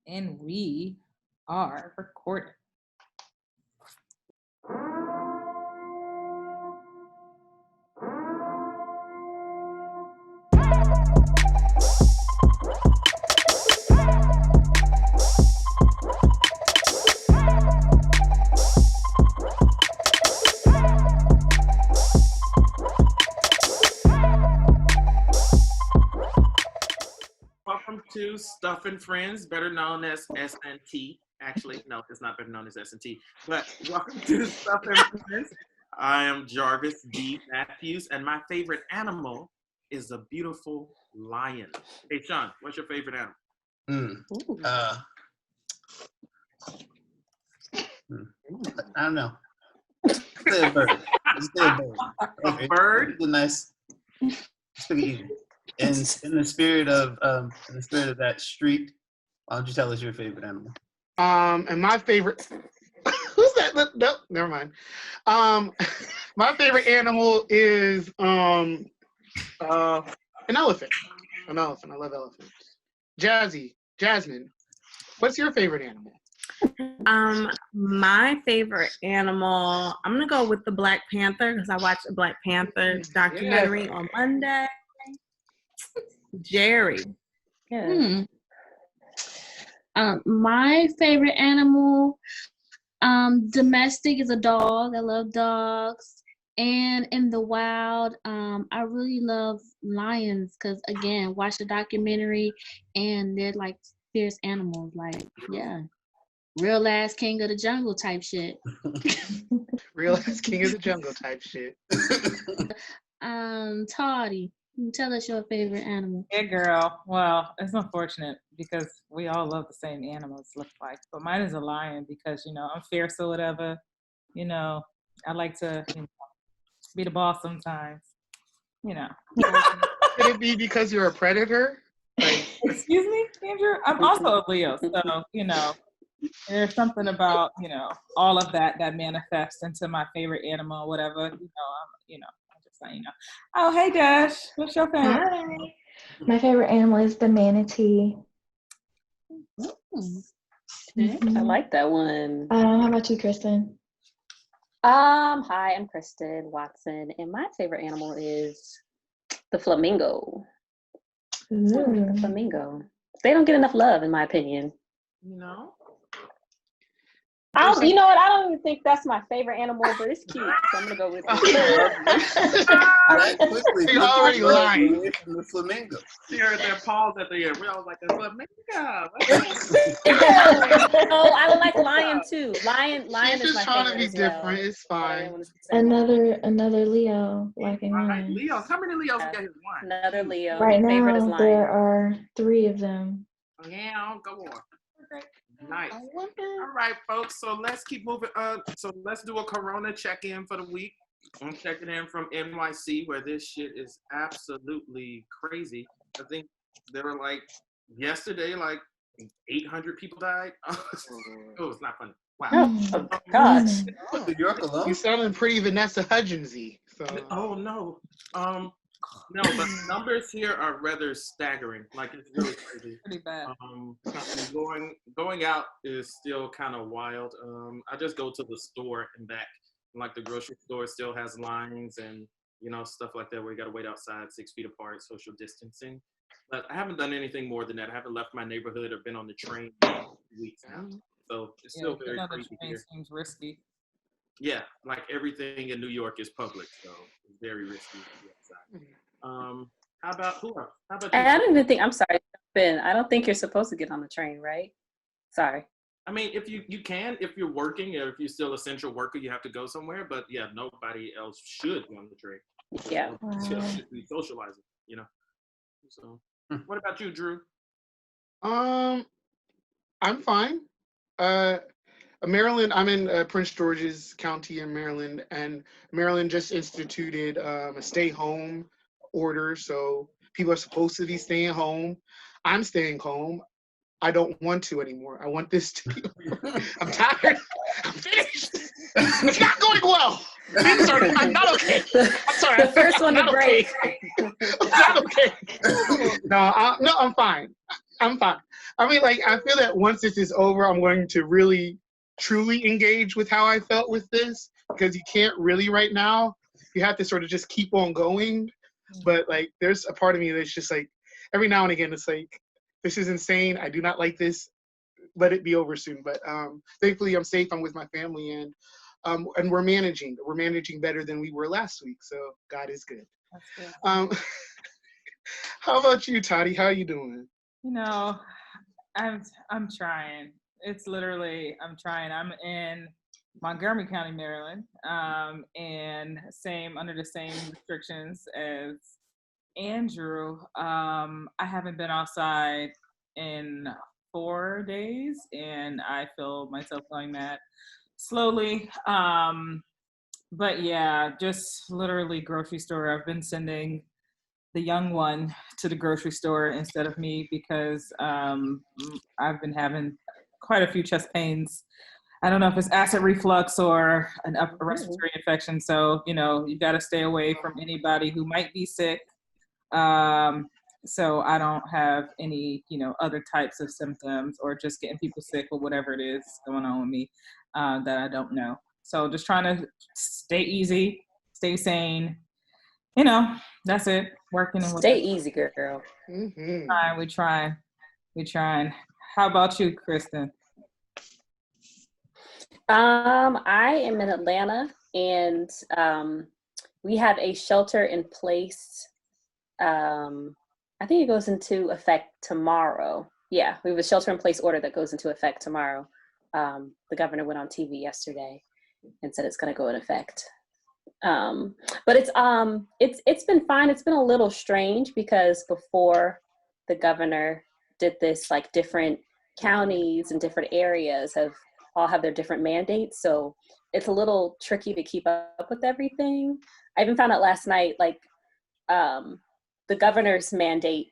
And we are recording. Welcome to Stuff and Friends, better known as S&T. Actually, no, it's not better known as S&T. But welcome to Stuff and Friends. I am Jarvis D. Matthews, and my favorite animal is a beautiful lion. Hey, Sean, what's your favorite animal? I don't know. Say a bird. Just say a bird. Okay. A bird? It's a nice. It's pretty easy. And in the spirit of that streak, why don't you tell us your favorite animal? And my favorite. Who's that? Nope, never mind. My favorite animal is an elephant. An elephant. I love elephants. Jasmine, what's your favorite animal? My favorite animal, I'm gonna go with the Black Panther because I watched the Black Panther documentary on Monday. Jeri. My favorite animal, domestic, is a dog. I love dogs. And in the wild, I really love lions because, again, watch the documentary and they're like fierce animals. Like, yeah, real ass king of the jungle type shit. Real ass king of the jungle type shit. Toddy, tell us your favorite animal. Yeah, girl. Well, it's unfortunate because we all love the same animals, look like. But mine is a lion because, I'm fierce or whatever. I like to be the boss sometimes. Could it be because you're a predator? Excuse me, Andrew? I'm also a Leo, so, there's something about, all of that manifests into my favorite animal, whatever, I'm just saying, Oh, hey, Dash. What's your favorite? Hi. My favorite animal is the manatee. I like that one. How about you, Kristin? Hi, I'm Kristin Watson, and my favorite animal is the flamingo. The flamingo. They don't get enough love, in my opinion. I don't even think that's my favorite animal, but it's cute, so I'm gonna go with it. You're already lying. The flamingo. She heard their paws at the end. We all like, flamingo. Oh, I would like lion too. Lion She's is my just trying to favorite be as well. different. It's fine. Another Leo liking All right, lions. Leos. How many Leos got his one? Another Leo. Right Favorite is now, lion. there are 3 of them. Yeah, go on. Nice. All right, folks. So let's keep moving. So let's do a Corona check-in for the week. I'm checking in from NYC, where this shit is absolutely crazy. I think there were yesterday, 800 people died. Oh, it's not funny. Wow. Oh gosh. New York alone? You sounding pretty Vanessa Hudgens-y. So. Oh no. No, but numbers here are rather staggering. It's really crazy. Pretty bad. Going out is still kind of wild. I just go to the store and back. The grocery store still has lines and stuff like that where you got to wait outside 6 feet apart, social distancing. But I haven't done anything more than that. I haven't left my neighborhood or been on the train in 2 weeks now. So it's still very crazy the train here. seems risky. Yeah, everything in New York is public, so it's very risky to be outside. How about who else? How about you? I don't even think. I'm sorry, Ben. I don't think you're supposed to get on the train, right? Sorry. I mean, if you can, if you're working or if you're still an essential worker, you have to go somewhere. But yeah, nobody else should go on the train. Yeah. Should be socializing, So, what about you, Drew? I'm fine. Maryland, I'm in Prince George's County in Maryland, and Maryland just instituted a stay home order. So people are supposed to be staying home. I'm staying home. I don't want to anymore. I want this to be. I'm tired. I'm finished. It's not going well. I'm not okay. I'm sorry. The first one to break. Okay. I'm not okay. No, I'm fine. I'm fine. I mean, like, I feel that once this is over, I'm going to really, truly engage with how I felt with this, because you can't really right now. You have to sort of just keep on going. But, like, there's a part of me that's just, like, every now and again, it's like, this is insane. I do not like this. Let it be over soon. But thankfully, I'm safe. I'm with my family, and we're managing. We're managing better than we were last week. So God is good. That's good. How about you, Toddy? How are you doing? You know, I'm trying. It's literally I'm trying. I'm in Montgomery County, Maryland, and under the same restrictions as Andrew. I haven't been outside in 4 days, and I feel myself going mad slowly. But yeah, just literally grocery store. I've been sending the young one to the grocery store instead of me because I've been having quite a few chest pains. I don't know if it's acid reflux or an upper respiratory infection. So, you got to stay away from anybody who might be sick. So I don't have any, other types of symptoms or just getting people sick or whatever it is going on with me that I don't know. So just trying to stay easy, stay sane. That's it. Working and Stay easy, girl. Mm-hmm. We trying. How about you, Kristin? I am in Atlanta, and we have a shelter in place. I think it goes into effect tomorrow. Yeah, we have a shelter in place order that goes into effect tomorrow. The governor went on TV yesterday and said it's going to go in effect. But it's been fine. It's been a little strange because before the governor did this, like, different counties and different areas all have their different mandates. So it's a little tricky to keep up with everything. I even found out last night, like, the governor's mandate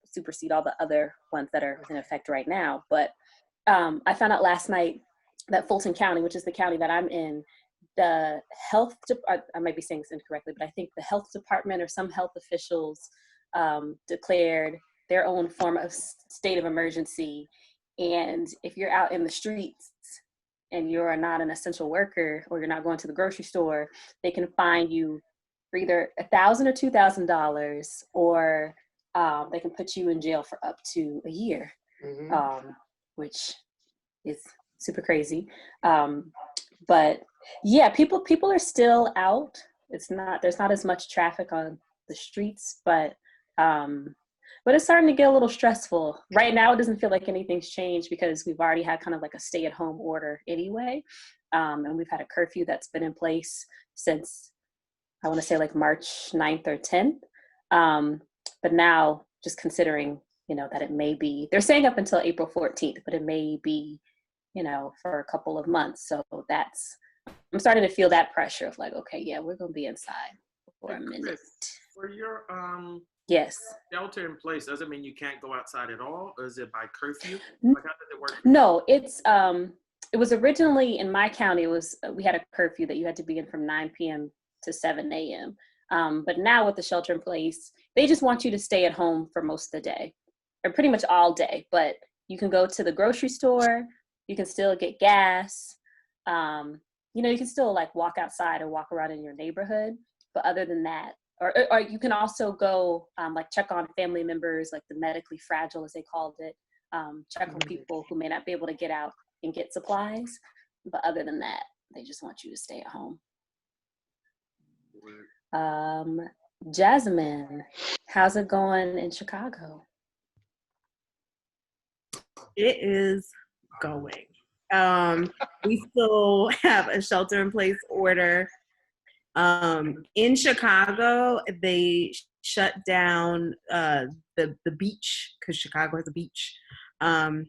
supersede all the other ones that are in effect right now. But I found out last night that Fulton County, which is the county that I'm in, the I might be saying this incorrectly, but I think the health department or some health officials declared their own form of state of emergency. And if you're out in the streets and you're not an essential worker or you're not going to the grocery store, they can fine you for either $1,000 or $2,000, or they can put you in jail for up to a year, which is super crazy. But yeah, people are still out. There's not as much traffic on the streets, but it's starting to get a little stressful. Right now, it doesn't feel like anything's changed because we've already had kind of like a stay-at-home order anyway, and we've had a curfew that's been in place since, I want to say, like March 9th or 10th. But now, just considering, that it may be, they're saying up until April 14th, but it may be, for a couple of months. So I'm starting to feel that pressure of like, okay, yeah, we're going to be inside for a minute. For your yes, shelter in place, does it mean you can't go outside at all, or is it by curfew? Like, how does it work? No, it was originally in my county. We had a curfew that you had to be in from 9 p.m. to 7 a.m. But now with the shelter in place, they just want you to stay at home for most of the day, or pretty much all day. But you can go to the grocery store. You can still get gas. You can still like walk outside or walk around in your neighborhood. But other than that, or you can also go like check on family members, like the medically fragile, as they called it. Check on people who may not be able to get out and get supplies. But other than that, they just want you to stay at home. Jasmine, how's it going in Chicago? It is going. We still have a shelter in place order. In Chicago, they shut down the beach, because Chicago has a beach, and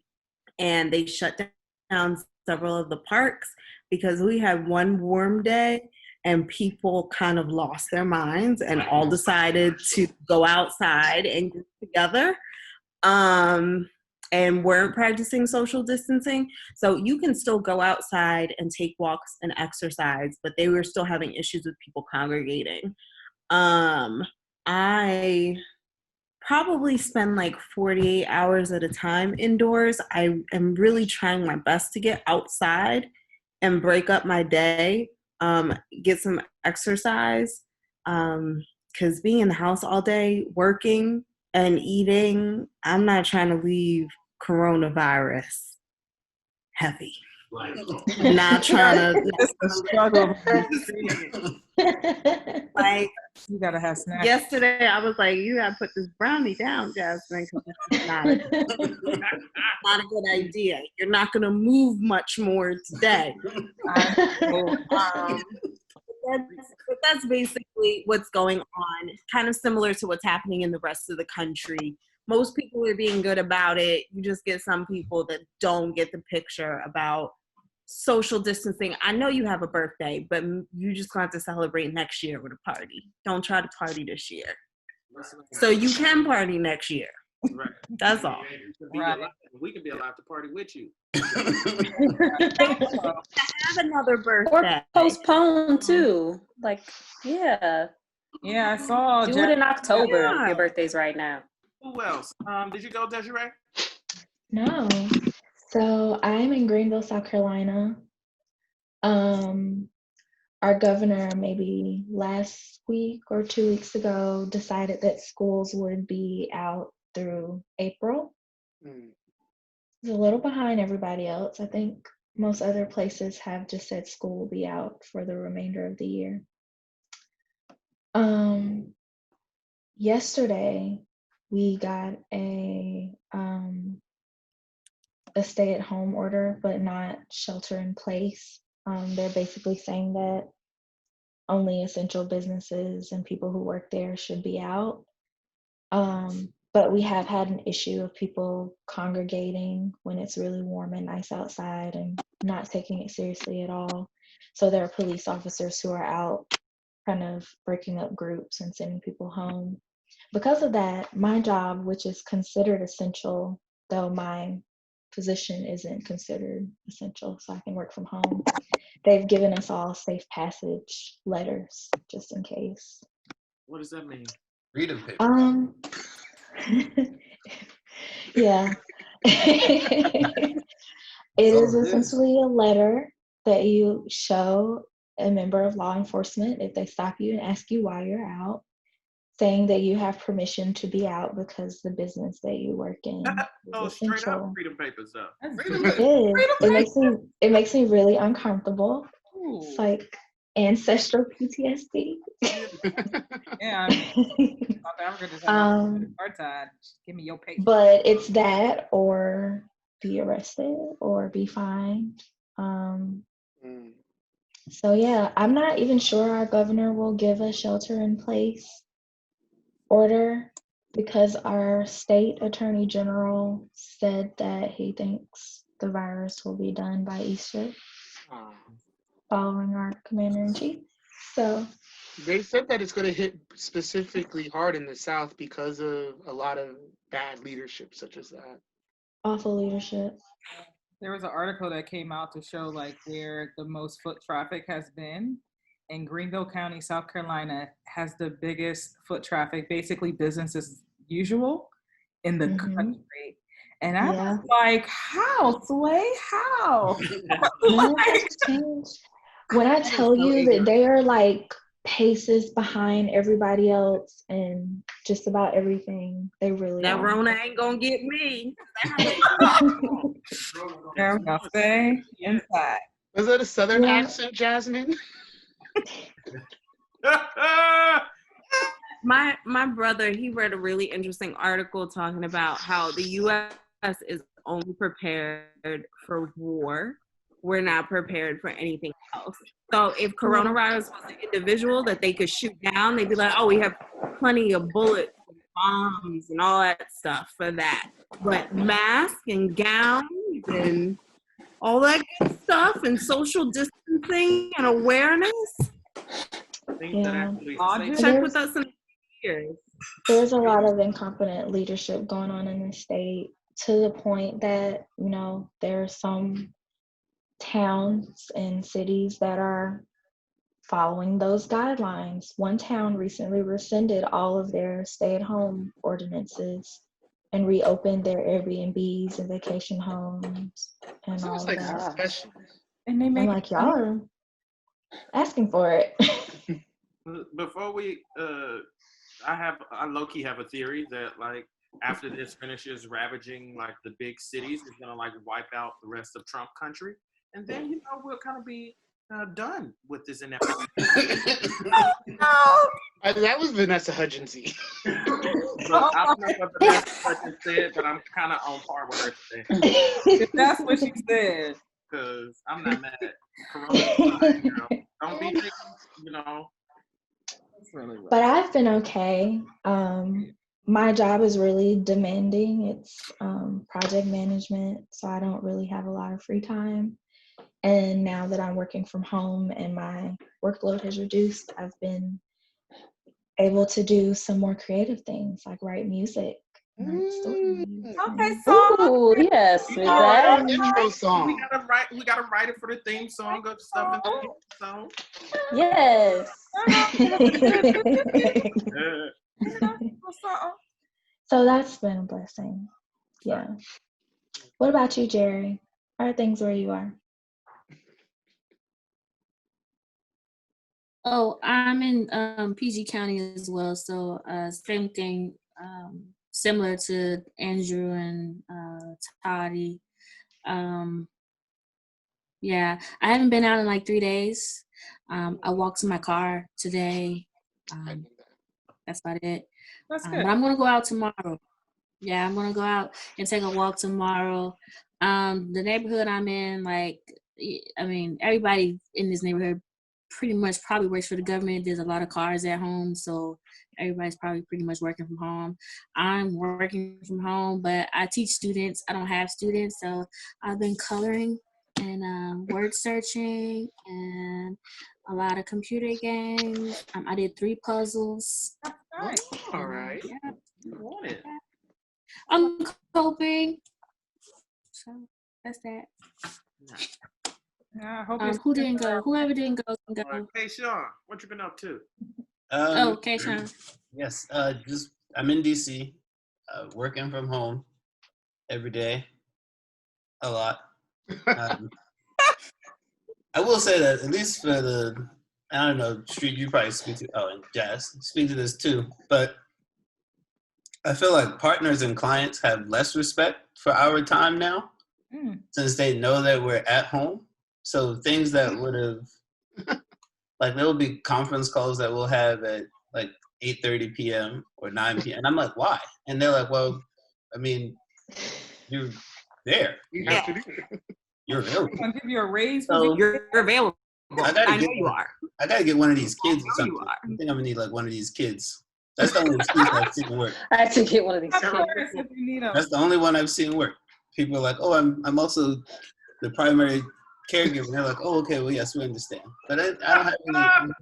they shut down several of the parks because we had one warm day and people kind of lost their minds and all decided to go outside and get together. And weren't practicing social distancing. So you can still go outside and take walks and exercise, but they were still having issues with people congregating. I probably spend like 48 hours at a time indoors. I am really trying my best to get outside and break up my day, get some exercise. Because being in the house all day, working and eating, I'm not trying to leave coronavirus heavy. Not trying to. It's a struggle. Like, You gotta have snacks. yesterday, I was like, you gotta put this brownie down, Jasmine, because this is not a good idea. You're not gonna move much more today. But that's basically what's going on. Kind of similar to what's happening in the rest of the country. Most people are being good about it. You just get some people that don't get the picture about social distancing. I know you have a birthday, but you just going to have to celebrate next year with a party. Don't try to party this year. So you can party next year. Right. That's all. We can be allowed to party with you. Have another Or birthday. postpone too. Like, yeah. Yeah, I saw. Do it in October. Yeah. Your birthday's right now. Who else? Did you go, DeJoiré? No. So I'm in Greenville, South Carolina. Our governor, maybe last week or 2 weeks ago, decided that schools would be out through April. It's a little behind everybody else. I think most other places have just said school will be out for the remainder of the year. Yesterday, we got a stay-at-home order, but not shelter in place. They're basically saying that only essential businesses and people who work there should be out. But we have had an issue of people congregating when it's really warm and nice outside and not taking it seriously at all. So there are police officers who are out kind of breaking up groups and sending people home. Because of that, my job, which is considered essential, though my position isn't considered essential, so I can work from home, they've given us all safe passage letters just in case. What does that mean? Freedom paper. Yeah. It is essentially a letter that you show a member of law enforcement if they stop you and ask you why you're out, saying that you have permission to be out because the business that you work in is Straight up essential. freedom papers though. It makes me really uncomfortable. Ooh. It's like ancestral PTSD. Yeah, South Africa just had apartheid. Give me your paper. But it's that or be arrested or be fined. So yeah, I'm not even sure our governor will give a shelter in place order because our state attorney general said that he thinks the virus will be done by Easter, following our commander-in-chief. So they said that it's going to hit specifically hard in the South because of a lot of bad leadership such as that. Awful leadership. There was an article that came out to show like where the most foot traffic has been. And Greenville County, South Carolina has the biggest foot traffic, basically business as usual in the country. And I was like, how, Sway? How? When I tell you that they are like paces behind everybody else and just about everything, they really that are. Rona ain't gonna get me. I'm gonna stay inside. Was that a Southern accent, Jasmine? My brother, he read a really interesting article talking about how the U.S. is only prepared for war. We're not prepared for anything else. So if coronavirus was an individual that they could shoot down, they'd be like, oh, we have plenty of bullets, bombs, and all that stuff for that. But masks and gowns and all that good stuff and social distancing and awareness. Yeah. Check with us in years. There's a lot of incompetent leadership going on in the state to the point that, you know, there are some towns and cities that are following those guidelines. One town recently rescinded all of their stay-at-home ordinances and reopened their Airbnbs and vacation homes and all Sounds of like that. succession. And they I'm make like, y'all are asking for it. Before we, I low-key have a theory that like after this finishes ravaging like the big cities, it's gonna like wipe out the rest of Trump country, and then we'll kind of be done with this inevitable. That was Vanessa Hudgens-y. So I don't know what Vanessa Hudgens said, but I'm kind of on par with her today if that's what she said. because I'm not mad. Corona's fine, don't be taking, That's really rough. But I've been okay. My job is really demanding. It's project management, so I don't really have a lot of free time. And now that I'm working from home and my workload has reduced, I've been able to do some more creative things like write music. Write stories. Okay, so Ooh, yes, Miss Zach. Intro song. We gotta write it for the theme song of stuff in the theme song. Yes. So that's been a blessing. Yeah. What about you, Jeri? How are things where you are? Oh, I'm in PG County as well, so same thing, similar to Andrew and Toddy. Yeah, I haven't been out in like 3 days. I walked to my car today. That's about it. That's But good. I'm gonna go out tomorrow. Yeah, I'm gonna go out and take a walk tomorrow. The neighborhood I'm in, like, I mean, everybody in this neighborhood pretty much probably works for the government. There's a lot of cars at home, so everybody's probably pretty much working from home. I'm working from home, but I teach students. I don't have students, so I've been coloring and word searching and a lot of computer games. I did 3 puzzles. Right. All right. Yeah, You want it. I'm coping. So that's that. Yeah, I hope Who didn't go? Whoever didn't go can All right. go. Hey, Sean, what you been up to? Oh, okay, Sean. Yes, just I'm in DC, working from home every day, a lot. I will say that at least for the, I don't know, Street, you probably speak to, and Jazz, speak to this too, but I feel like partners and clients have less respect for our time now, since they know that we're at home. So things that would have, like there will be conference calls that we'll have at like 8:30 p.m. or 9 p.m. And I'm like, why? And they're like, well, I mean, you're there. You have to do it. You're available. I'll give you a raise. So You're available. I know you are. I gotta get one of these kids or I know something. you are. I think I'm gonna need like one of these kids. That's the only excuse I've seen work. I had to get one of these. Of course, if you need them. That's the only one I've seen work. People are like, oh, I'm also the primary caregiver. And they're like, oh, okay, well, yes, we understand. But I don't have any.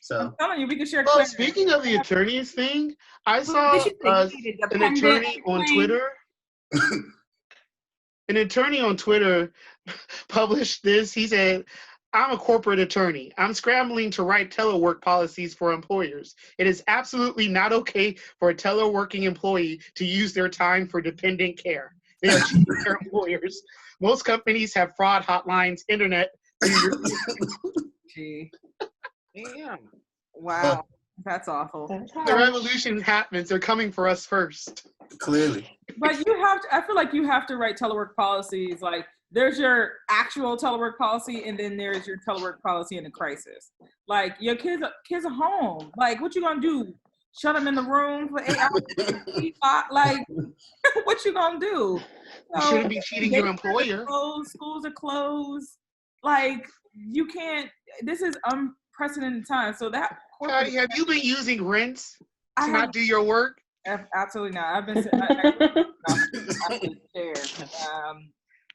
So I'm telling you, we can share. Well, credit. speaking of the attorneys thing, I saw They should say an you need a dependent attorney on claim. Twitter. An attorney on Twitter published this. He said, I'm a corporate attorney. I'm scrambling to write telework policies for employers. It is absolutely not okay for a teleworking employee to use their time for dependent care. They are cheating their employers. Most companies have fraud hotlines, internet. Gee, Damn. wow, that's awful. That's The harsh. revolution happens. They're coming for us first. clearly, But you have to, I feel like you have to write telework policies. Like there's your actual telework policy, and then there's your telework policy in a crisis. Like your kids are home. Like what you gonna do? Shut them in the room for 8 hours? Like what you gonna do? You shouldn't be cheating your employer. Schools are closed. Like you can't. This is unprecedented time. So that Patty, have you been using rinse I to have not do your work? absolutely not. I've been there.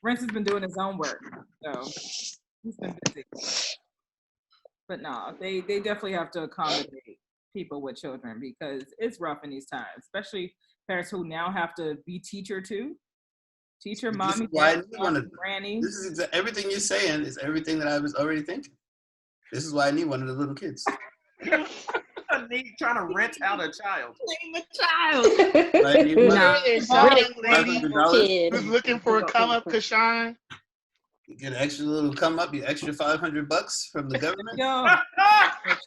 Rance has been doing his own work, so he's been busy. But no, they definitely have to accommodate people with children because it's rough in these times, especially parents who now have to be teacher too. Teacher, mommy, why I dad, didn't wanna- granny. this is everything you're saying is everything that I was already thinking. This is why I need one of the little kids. I need trying to rent out a child. Name a child. I need lady $500. who's looking for a come up, Kashan. You get an extra little come up, you extra $500 from the government. Yo,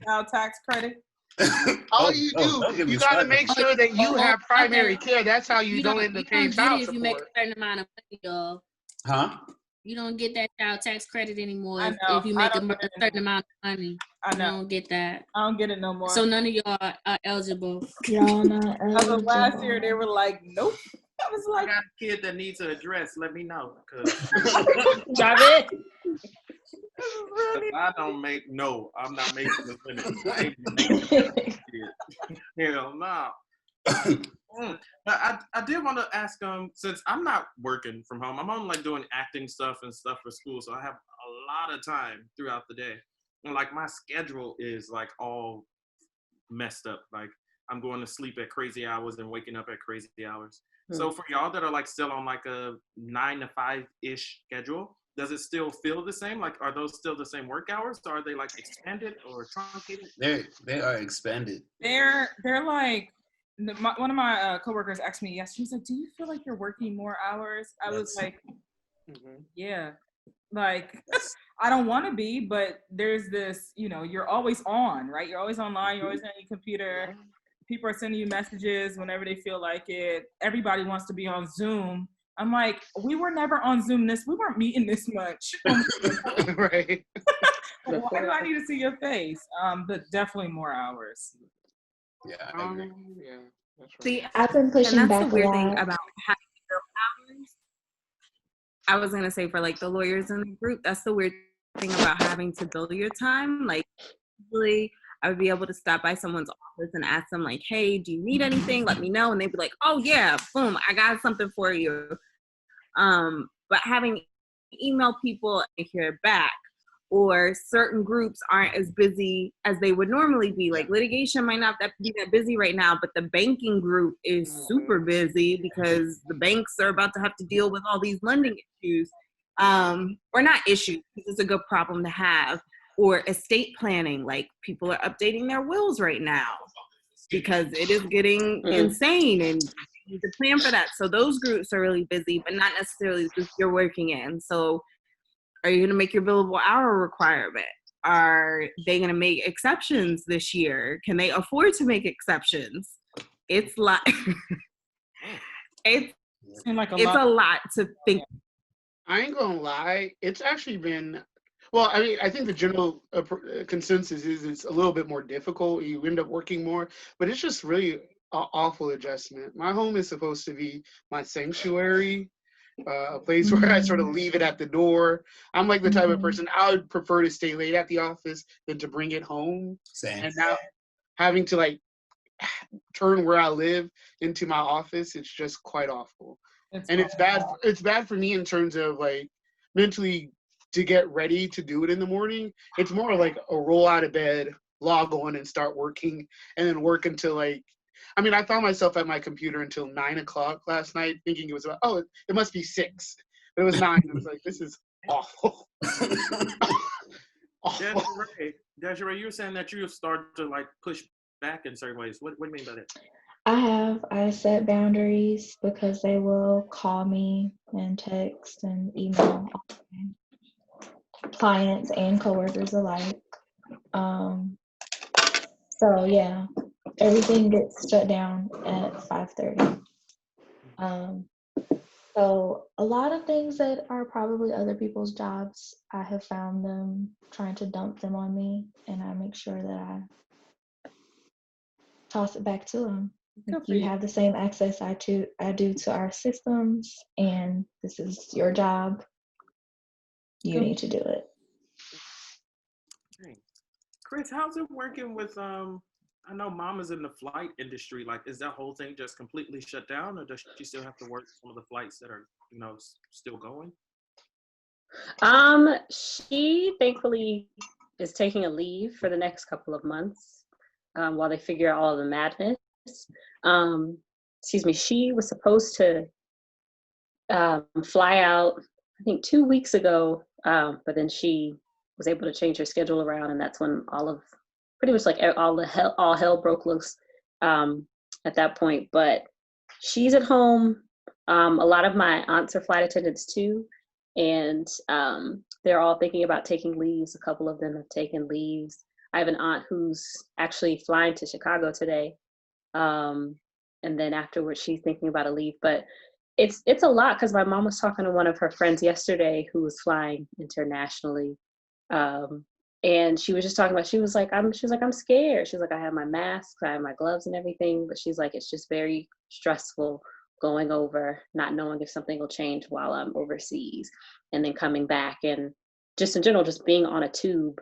child tax credit. All you do, you got to make sure that you have primary care. That's how you don't end up paying child if support. you make a certain amount of money, y'all. Huh? You don't get that child tax credit anymore know. if you make a certain amount of money. I know. You don't get that. I don't get it no more. So none of y'all are eligible. Y'all not As of eligible. last year, they were like, nope. I was I like, got a kid that needs an address. Let me know. Jarvis. I don't make I'm not making the limit. Hell no. But I did want to ask since I'm not working from home, I'm only like doing acting stuff and stuff for school, so I have a lot of time throughout the day, and like my schedule is like all messed up. Like I'm going to sleep at crazy hours and waking up at crazy hours. So for y'all that are like still on like a 9 to 5-ish schedule, does it still feel the same? Like, are those still the same work hours? Or are they like expanded or truncated? They are expanded. they're like, one of my coworkers asked me yesterday, she's like, do you feel like you're working more hours? I was like, yeah. Like, I don't want to be, but there's this, you're always on, right? You're always online, you're always on your computer. People are sending you messages whenever they feel like it. Everybody wants to be on Zoom. I'm like, we were never on Zoom we weren't meeting this much. Right. Why do I need to see your face? But definitely more hours. Yeah, I agree. Yeah, that's right. See, I've been pushing and that's back the weird a thing lot. about having hours. I was gonna say for like the lawyers in the group, that's the weird thing about having to bill your time. Like usually I would be able to stop by someone's office and ask them like, hey, do you need anything? Let me know. And they'd be like, oh yeah, boom, I got something for you. But having email people and hear back, or certain groups aren't as busy as they would normally be. Like litigation might not be that busy right now, but the banking group is super busy because the banks are about to have to deal with all these lending issues. Or not issues, because it's a good problem to have. Or estate planning, like people are updating their wills right now because it is getting insane and you need to plan for that. So those groups are really busy, but not necessarily the group you're working in. So are you going to make your billable hour requirement? Are they going to make exceptions this year? Can they afford to make exceptions? It's like it's a lot to think. I ain't gonna lie. It's actually been, well, I mean, I think the general consensus is it's a little bit more difficult. You end up working more, but it's just really an awful adjustment. My home is supposed to be my sanctuary, a place where I sort of leave it at the door. I'm like the type of person, I would prefer to stay late at the office than to bring it home. Same. And now having to like turn where I live into my office, it's just quite awful. It's bad. It's bad for me in terms of like mentally to get ready to do it in the morning. It's more like a roll out of bed, log on and start working, and then work until like, I mean, I found myself at my computer until 9 o'clock last night thinking it was about, it must be 6. But it was 9. I was like, this is awful. Awful. Desiree, you were saying that you started to like push back in certain ways. What do you mean by that? I set boundaries because they will call me and text and email clients and coworkers alike. So yeah, everything gets shut down at 5:30. So a lot of things that are probably other people's jobs, I have found them trying to dump them on me, and I make sure that I toss it back to them. You have the same access I do to our systems, and this is your job. You need to do it. Chris, how's it working with I know Mama's in the flight industry. Like, is that whole thing just completely shut down, or does she still have to work some of the flights that are, still going? She thankfully is taking a leave for the next couple of months while they figure out all of the madness. She was supposed to fly out, I think 2 weeks ago, but then she was able to change her schedule around, and that's when pretty much like all hell broke loose at that point. But she's at home. A lot of my aunts are flight attendants too, and they're all thinking about taking leaves. A couple of them have taken leaves. I have an aunt who's actually flying to Chicago today, and then afterwards she's thinking about a leave. But it's a lot, because my mom was talking to one of her friends yesterday who was flying internationally, and she was just talking about, she was like, I'm scared. She's like, I have my mask, I have my gloves and everything, but she's like, it's just very stressful going over, not knowing if something will change while I'm overseas, and then coming back, and just in general, just being on a tube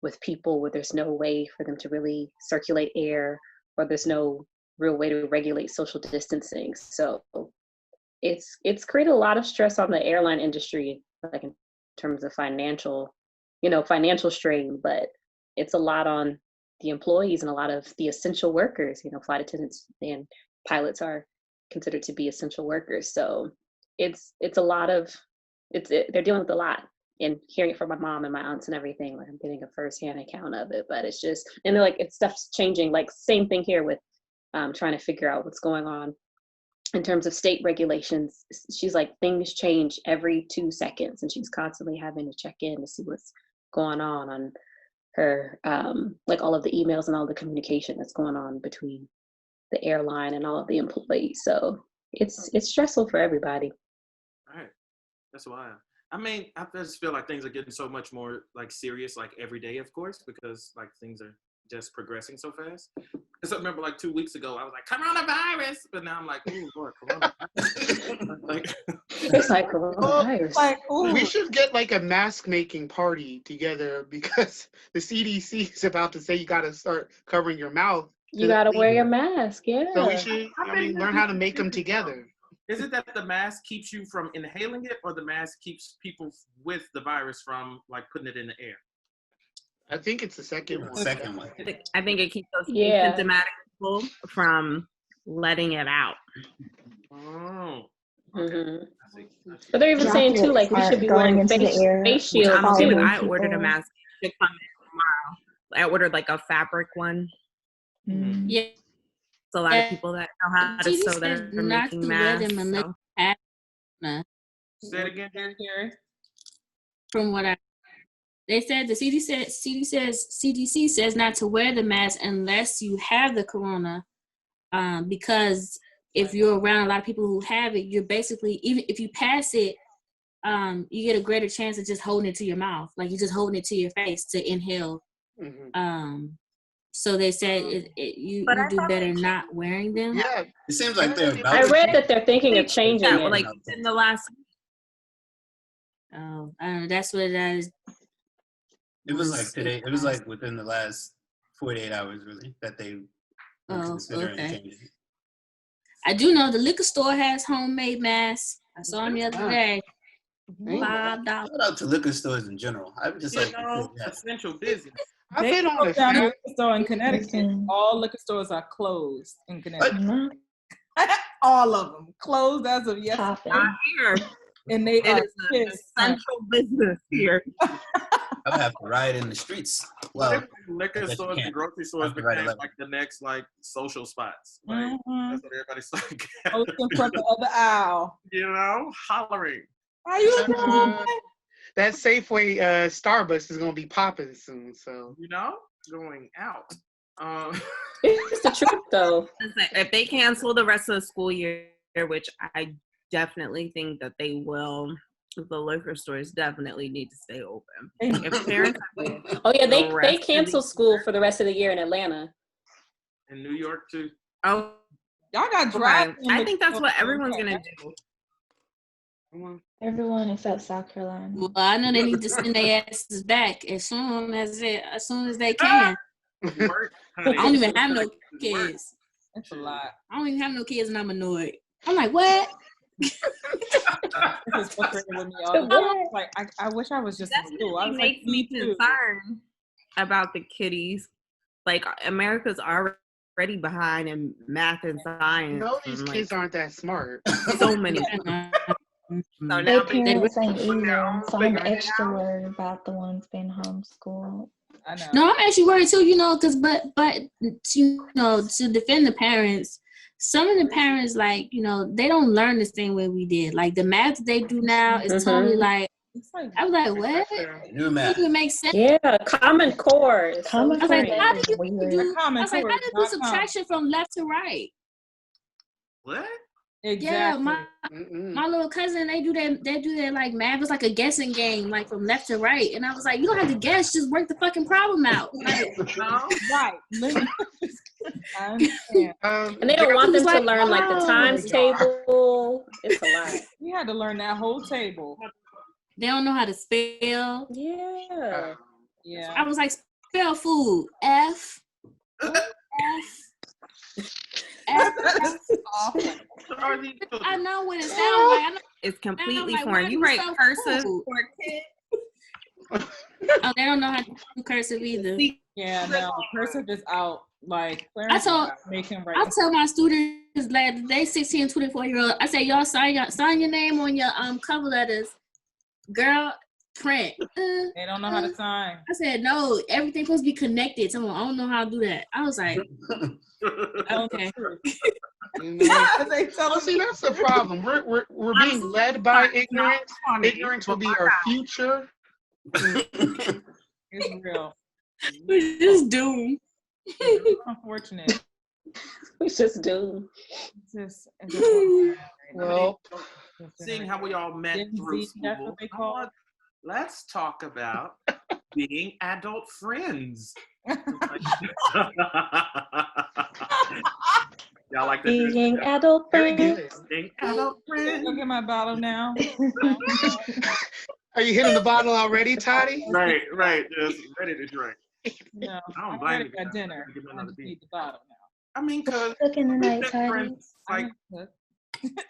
with people where there's no way for them to really circulate air, or there's no real way to regulate social distancing. So it's created a lot of stress on the airline industry, like in terms of financial strain, but it's a lot on the employees and a lot of the essential workers. Flight attendants and pilots are considered to be essential workers. So it's a lot of, they're dealing with a lot, and hearing it from my mom and my aunts and everything, like I'm getting a firsthand account of it. But it's just, and they're like, stuff's changing, like same thing here with trying to figure out what's going on in terms of state regulations. She's like, things change every 2 seconds, and she's constantly having to check in to see what's going on her, like all of the emails and all the communication that's going on between the airline and all of the employees. So it's stressful for everybody. Right. That's why. I mean, I just feel like things are getting so much more like serious, like every day, of course, because like things are just progressing so fast. Because I remember like 2 weeks ago, I was like, coronavirus, but now I'm like, ooh, Lord, coronavirus. Like, it's like coronavirus. Like, we should get like a mask making party together, because the CDC is about to say you got to start covering your mouth. You got to wear your mask, yeah. So we should, learn how to make them together. Is it that the mask keeps you from inhaling it, or the mask keeps people with the virus from like putting it in the air? I think it's the second one. I think it keeps those asymptomatic people from letting it out. Oh. Mm-hmm. But they're even saying too, like we should be wearing face shields. I ordered a mask. It should come in tomorrow. I ordered like a fabric one. Mm-hmm. Yeah. A lot of people that know how to sew that are making masks. Say it again, Jeri. From what they said, the CDC says not to wear the mask unless you have the corona, because if you're around a lot of people who have it, you're basically, even if you pass it, you get a greater chance of just holding it to your mouth, like you're just holding it to your face to inhale. Mm-hmm. So they said you do better not wearing them. Yeah, it seems like they're about I read that they're thinking of changing it. Like in the last. Oh, I don't know. That's what it is. It was like today. It was like within the last 48 hours, really, that they were considering changing it. I do know the liquor store has homemade masks. I saw them the other day. $5. Shout out to liquor stores in general. I'm just like essential business. I've been on a liquor store in Connecticut. All liquor stores are closed in Connecticut. All of them closed as of yesterday. Not here. And they are essential business here. I'll have to ride in the streets. Well, liquor stores and grocery stores became like the next like social spots. Like that's what everybody's like. In front of the other aisle. Hollering. Are you doing that Safeway Starbucks is gonna be popping soon, so going out. It's the truth though. If they cancel the rest of the school year, which I definitely think that they will, the liquor stores definitely need to stay open. If parents they cancel school for the rest of the year in Atlanta. In New York too. Oh, y'all got dry. I think that's what everyone's gonna do. Everyone except South Carolina. Well, I know they need to send their asses back as soon as they can. I don't even have no kids. That's a lot. I don't even have no kids, and I'm annoyed. I'm like, what? This is frustrating with me all the time. Like, I wish I was just in school. I was makes me concerned about the kiddies. Like, America's already behind in math and science. No, these kids aren't that smart. So many. So Their now parents ain't put their either, own so I'm figuring it extra out. worried about the ones being homeschooled. I know. No, I'm actually worried too, because but to defend the parents, some of the parents, like, they don't learn the same way we did. Like the math they do now is totally like, I was like, what? New It math. doesn't make sense. Yeah, Common Core. is so Common I was like, Core how strange. do you weird. do? I Common was like, Core how is do you not do subtraction from left to right? What? Exactly. Yeah, my little cousin, they do that like math is like a guessing game, like from left to right. And I was like, you don't have to guess, just work the fucking problem out. Like, No. Right. I understand. And they don't want them to like, learn like the oh, times table. It's a lot. We had to learn that whole table. they don't know how to spell. Yeah. Yeah. I was like, spell food. F. That's awful. I know what it sounds like. I know it's completely like, foreign. why You do write so cursive cool? for a kid. Oh, they don't know how to do cursive either. Yeah, no, cursive is out. Like, I told right. my students, like, they 16, 24-year-old, I said, y'all sign your name on your cover letters. Girl, print. They don't know how to sign. I said, no, everything's supposed to be connected. So I don't know how to do that. I was like, okay. They tell us. See, that's the problem. We're being led by ignorance. Ignorance will be our future. It's real. We're just doomed. Unfortunate. We just do. It's Well, Seeing how we all met through that's what school, they call it. let's talk about being adult friends. Y'all like that? Being adult very friends. good. Being adult friends. Look at my bottle now. Are you hitting the bottle already, Toddy? Right. Just ready to drink. No, I don't I'm blame ready you. for dinner. Give me I another just beer. need the bottle now. I mean, cause Cooking tonight, Toddy. friends, like, Cook.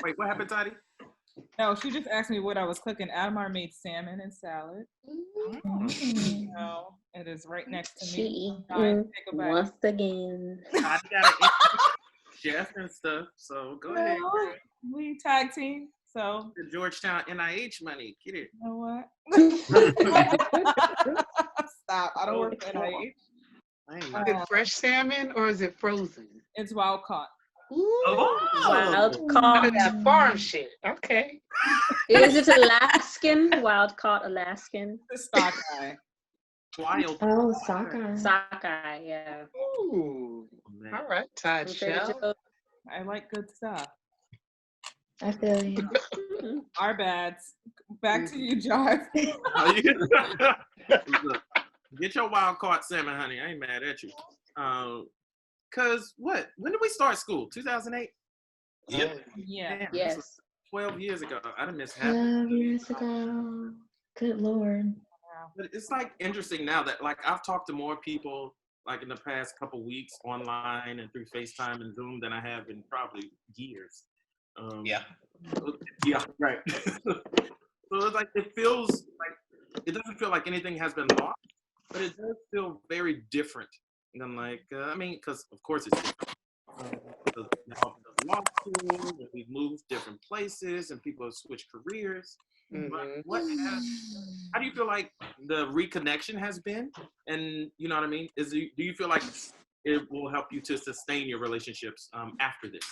wait, what happened, Toddy? No, she just asked me what I was cooking. Admar made salmon and salad. Mm. So it is right next to She me. eating Take a bite. once again. Toddy got an chef and stuff, so go ahead. No, we tag team. So The Georgetown NIH money, get it. you know what? Stop. I don't work for NIH. I ain't Is lying. it fresh salmon or is it frozen? It's wild caught. Wild None caught. of that farm shit. Okay. Is it Alaskan? Wild caught Alaskan. The stock guy. Wild. Oh, sockeye. Sockeye, yeah. Ooh. Man. All right, Toddchelle. I like good stuff. I feel you. Our bads. Back to you, Jarvis. Look, get your wild caught salmon, honey. I ain't mad at you. Cause what? When did we start school? 2008. Yep. Yeah. Damn, Yes. that's 12 years ago. I done missed half. 12 years ago. Good Lord. But it's like interesting now that like I've talked to more people like in the past couple weeks online and through FaceTime and Zoom than I have in probably years. Yeah. Yeah, right. So it's like it feels like it doesn't feel like anything has been lost, but it does feel very different than like I mean, because of course it's different. Because now law school, and we've moved different places, and people have switched careers. But how do you feel like the reconnection has been? And you know what I mean? Do you feel like it will help you to sustain your relationships after this?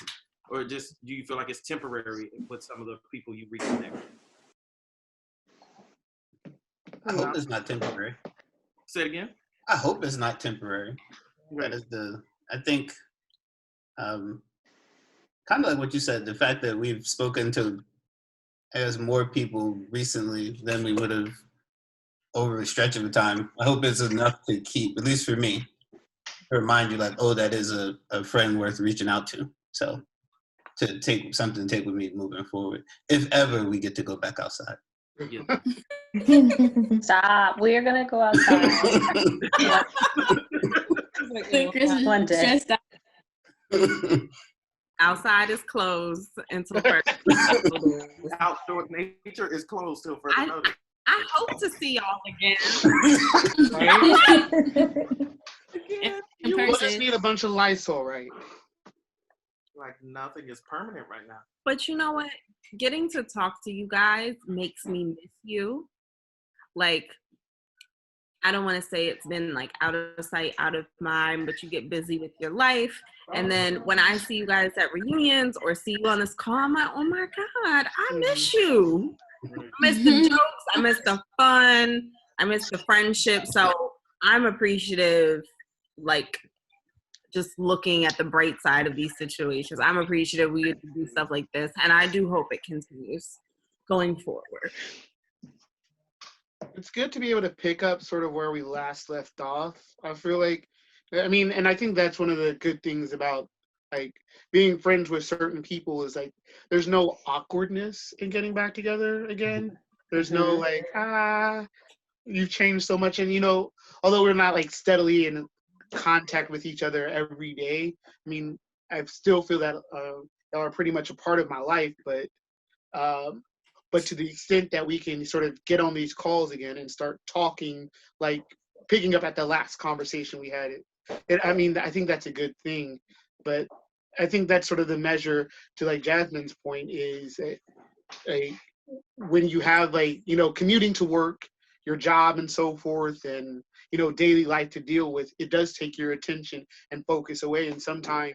Or just do you feel like it's temporary with some of the people you reconnect? I hope it's not temporary. Say it again. I hope it's not temporary. Right. That is I think, kind of like what you said, the fact that we've spoken to, I guess, more people recently than we would have over a stretch of time. I hope it's enough to keep, at least for me, to remind you like, oh, that is a friend worth reaching out to. So to take something to take with me moving forward, if ever we get to go back outside. Yeah. Stop. We're going to go outside. One day. Outside is closed until first. Outdoor nature is closed till further notice. I hope to see y'all again. We'll just need a bunch of Lysol, right? like nothing is permanent right now. But you know what? Getting to talk to you guys makes me miss you. Like, I don't want to say it's been like out of sight, out of mind, but you get busy with your life. And then when I see you guys at reunions or see you on this call, I'm like, oh my God, I miss you. I miss the jokes. I miss the fun. I miss the friendship. So I'm appreciative, like, just looking at the bright side of these situations. I'm appreciative we get to do stuff like this. And I do hope it continues going forward. It's good to be able to pick up sort of where we last left off. I feel like, I mean, and I think that's one of the good things about like being friends with certain people is like there's no awkwardness in getting back together again. There's no like, you've changed so much. And, you know, although we're not like steadily in contact with each other every day, I mean, I still feel that y'all are pretty much a part of my life, but to the extent that we can sort of get on these calls again and start talking, like picking up at the last conversation we had, I mean, I think that's a good thing. But I think that's sort of the measure to like Jasmine's point is when you have like, you know, commuting to work, your job and so forth, and, you know, daily life to deal with, it does take your attention and focus away. And sometimes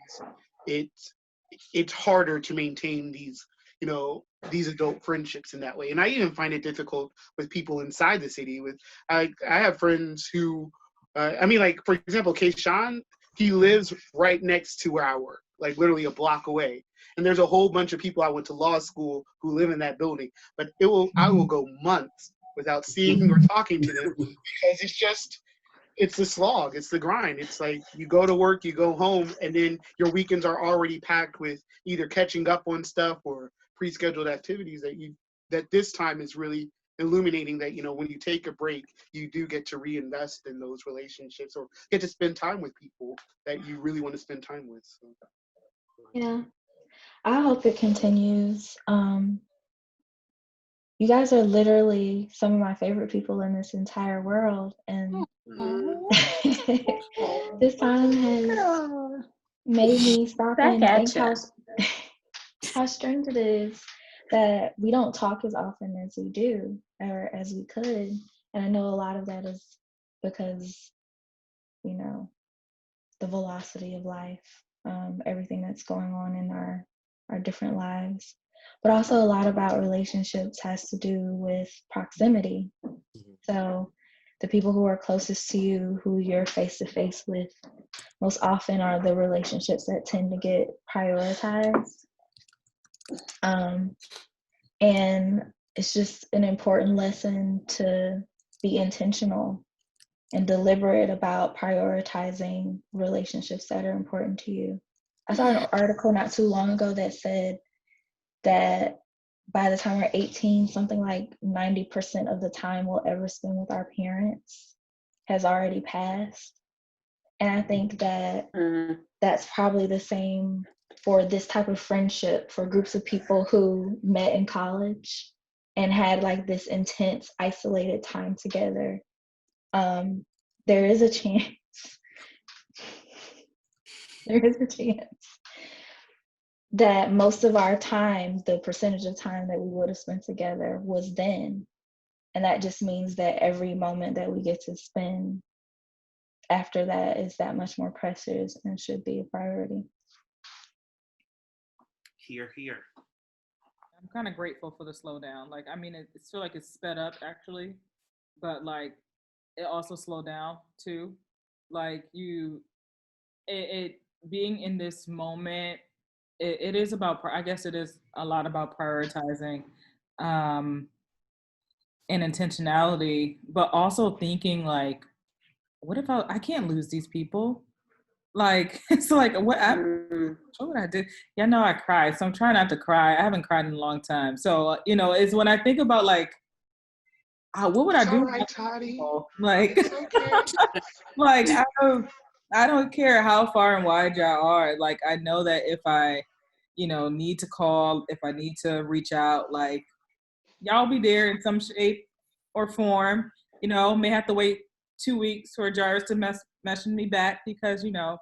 it's harder to maintain these, you know, these adult friendships in that way. And I even find it difficult with people inside the city. I have friends who, I mean, like, for example, Kayshawn, he lives right next to where I work, like literally a block away. And there's a whole bunch of people I went to law school who live in that building, but I will go months without seeing or talking to them because it's the slog, it's the grind. It's like you go to work, you go home, and then your weekends are already packed with either catching up on stuff or pre-scheduled activities that this time is really illuminating that, you know, when you take a break, you do get to reinvest in those relationships or get to spend time with people that you really want to spend time with. So. Yeah, I hope it continues. You guys are literally some of my favorite people in this entire world, and this time has made me stop and think how strange it is that we don't talk as often as we do or as we could. And I know a lot of that is because, you know, the velocity of life, everything that's going on in our different lives. But also a lot about relationships has to do with proximity. So the people who are closest to you, who you're face to face with, most often are the relationships that tend to get prioritized. And it's just an important lesson to be intentional and deliberate about prioritizing relationships that are important to you. I saw an article not too long ago that said that by the time we're 18, something like 90% of the time we'll ever spend with our parents has already passed. And I think that that's probably the same for this type of friendship for groups of people who met in college and had like this intense, isolated time together. There is a chance that most of our time, the percentage of time that we would have spent together was then. And that just means that every moment that we get to spend after that is that much more precious and should be a priority. Here. I'm kind of grateful for the slowdown. Like, I mean, it feel like it's sped up actually, but like it also slowed down too. Like it being in this moment, it is about, I guess it is a lot about prioritizing and intentionality, but also thinking like, what if I can't lose these people? Like, it's like, what would I do? Yeah, no, I cried. So I'm trying not to cry. I haven't cried in a long time. So, you know, it's when I think about like, what would I do? All right, Toddy. Like, okay. like I don't care how far and wide y'all are. Like, I know that if I, you know, need to call, if I need to reach out, like, y'all be there in some shape or form. You know, may have to wait 2 weeks for Jarvis to message me back because, you know,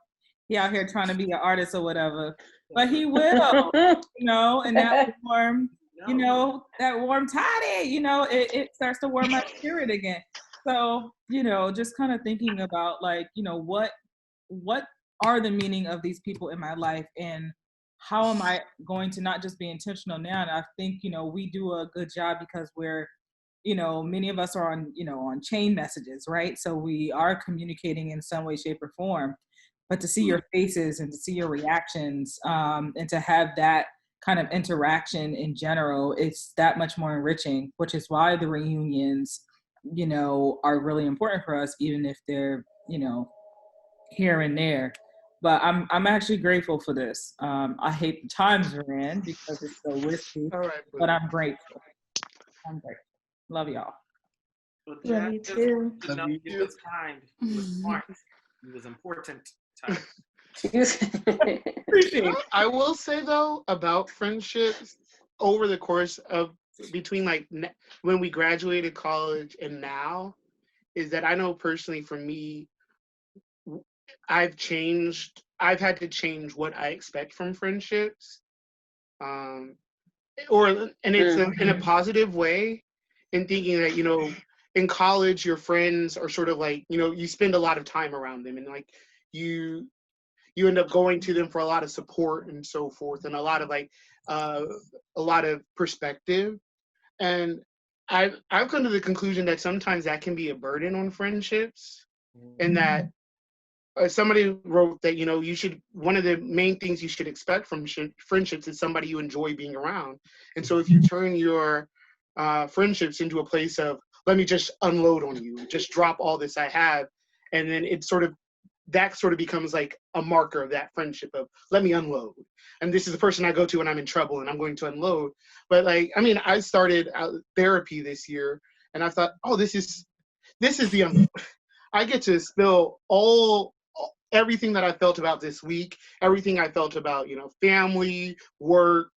he out here trying to be an artist or whatever. but he will, and that warm, that warm toddy, it starts to warm my spirit again. So, just kind of thinking about like, what are the meaning of these people in my life, and how am I going to not just be intentional now? And I think, we do a good job because we're, many of us are on chain messages, right? So we are communicating in some way, shape, or form. But to see your faces and to see your reactions, and to have that kind of interaction in general, it's that much more enriching, which is why the reunions, are really important for us, even if they're, here and there. But I'm actually grateful for this. I hate the times we're in because it's so risky, All right, but I'm grateful. I'm grateful. Love y'all. Well, Love you too. No, you was kind. You was smart. You was important. I will say though about friendships over the course of between like when we graduated college and now, is that I know personally for me, I've had to change what I expect from friendships, and it's in a positive way, in thinking that in college your friends are sort of like you spend a lot of time around them, and like you end up going to them for a lot of support and so forth, and a lot of perspective. And I've come to the conclusion that sometimes that can be a burden on friendships, and that somebody wrote that you should, one of the main things you should expect from friendships is somebody you enjoy being around. And so if you turn your friendships into a place of, let me just unload on you, just drop all this I have, and then that sort of becomes like a marker of that friendship of, let me unload. And this is the person I go to when I'm in trouble and I'm going to unload. But I started therapy this year, and I thought, oh, this is the I get to spill everything that I felt about this week, everything I felt about, family, work,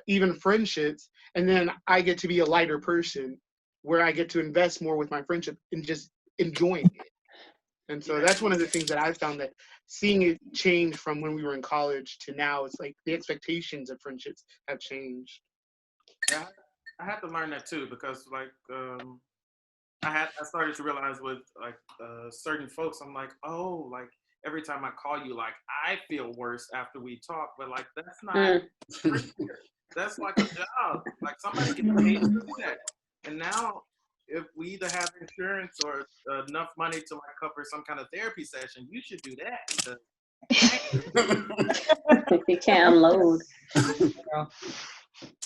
even friendships. And then I get to be a lighter person where I get to invest more with my friendship and just enjoying it. And so that's one of the things that I found, that seeing it change from when we were in college to now, it's like the expectations of friendships have changed. Yeah, I had to learn that too, because I started to realize with certain folks, I'm like, oh, like every time I call you, like I feel worse after we talk, but like that's not that's like a job. Like somebody can pay to do that. And now if we either have insurance or enough money to like cover some kind of therapy session, you should do that. You can't unload.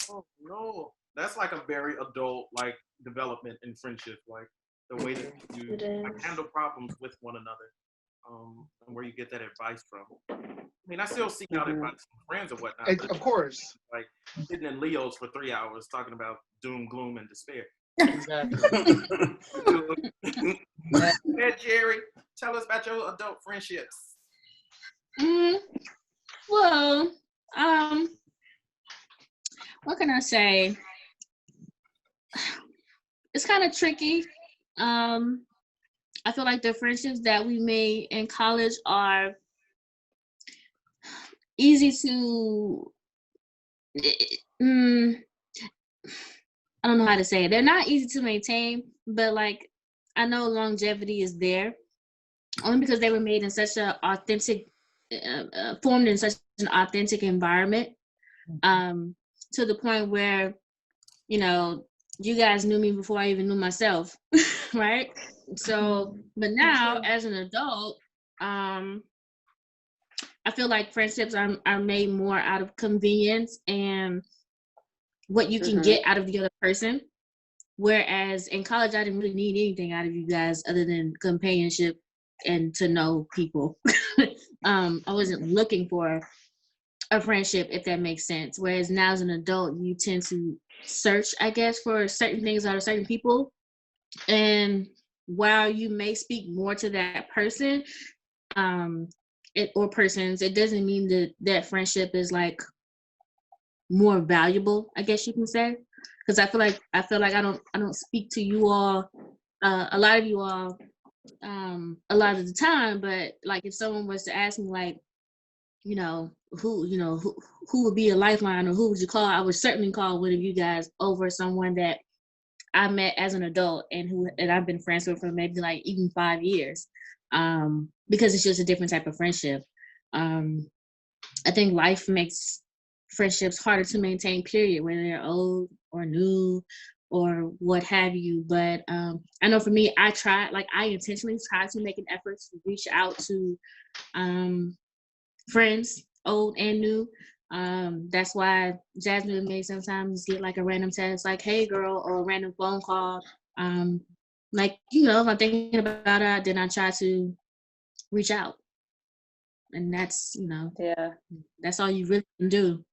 Oh no, that's like a very adult like development in friendship, like the way that you handle problems with one another, and where you get that advice from. I mean, I still seek out advice from friends or whatnot. Of course. Like sitting in Leo's for 3 hours talking about doom, gloom, and despair. Exactly. Hey, Jeri, tell us about your adult friendships. Well, what can I say? It's kind of tricky. I feel like the friendships that we made in college are easy to, I don't know how to say it. They're not easy to maintain, but like I know longevity is there, only because they were made in such an authentic, formed in such an authentic environment, to the point where, you guys knew me before I even knew myself, right? So, but now as an adult, I feel like friendships are made more out of convenience and what you can get out of the other person. Whereas in college, I didn't really need anything out of you guys other than companionship and to know people. I wasn't looking for a friendship, if that makes sense. Whereas now as an adult, you tend to search, I guess, for certain things out of certain people. And while you may speak more to that person, or persons, it doesn't mean that that friendship is like more valuable, I guess you can say. Because I feel like I don't speak to you all, a lot of you all, a lot of the time. But like if someone was to ask me like, who would be a lifeline or who would you call, I would certainly call one of you guys over someone that I met as an adult and I've been friends with for maybe like even 5 years, because it's just a different type of friendship. I think life makes friendships harder to maintain, period, whether they're old or new or what have you. But I know for me, I intentionally try to make an effort to reach out to friends, old and new. That's why Jasmine may sometimes get like a random text like, hey girl, or a random phone call. If I'm thinking about it, then I try to reach out. And that's, that's all you really can do.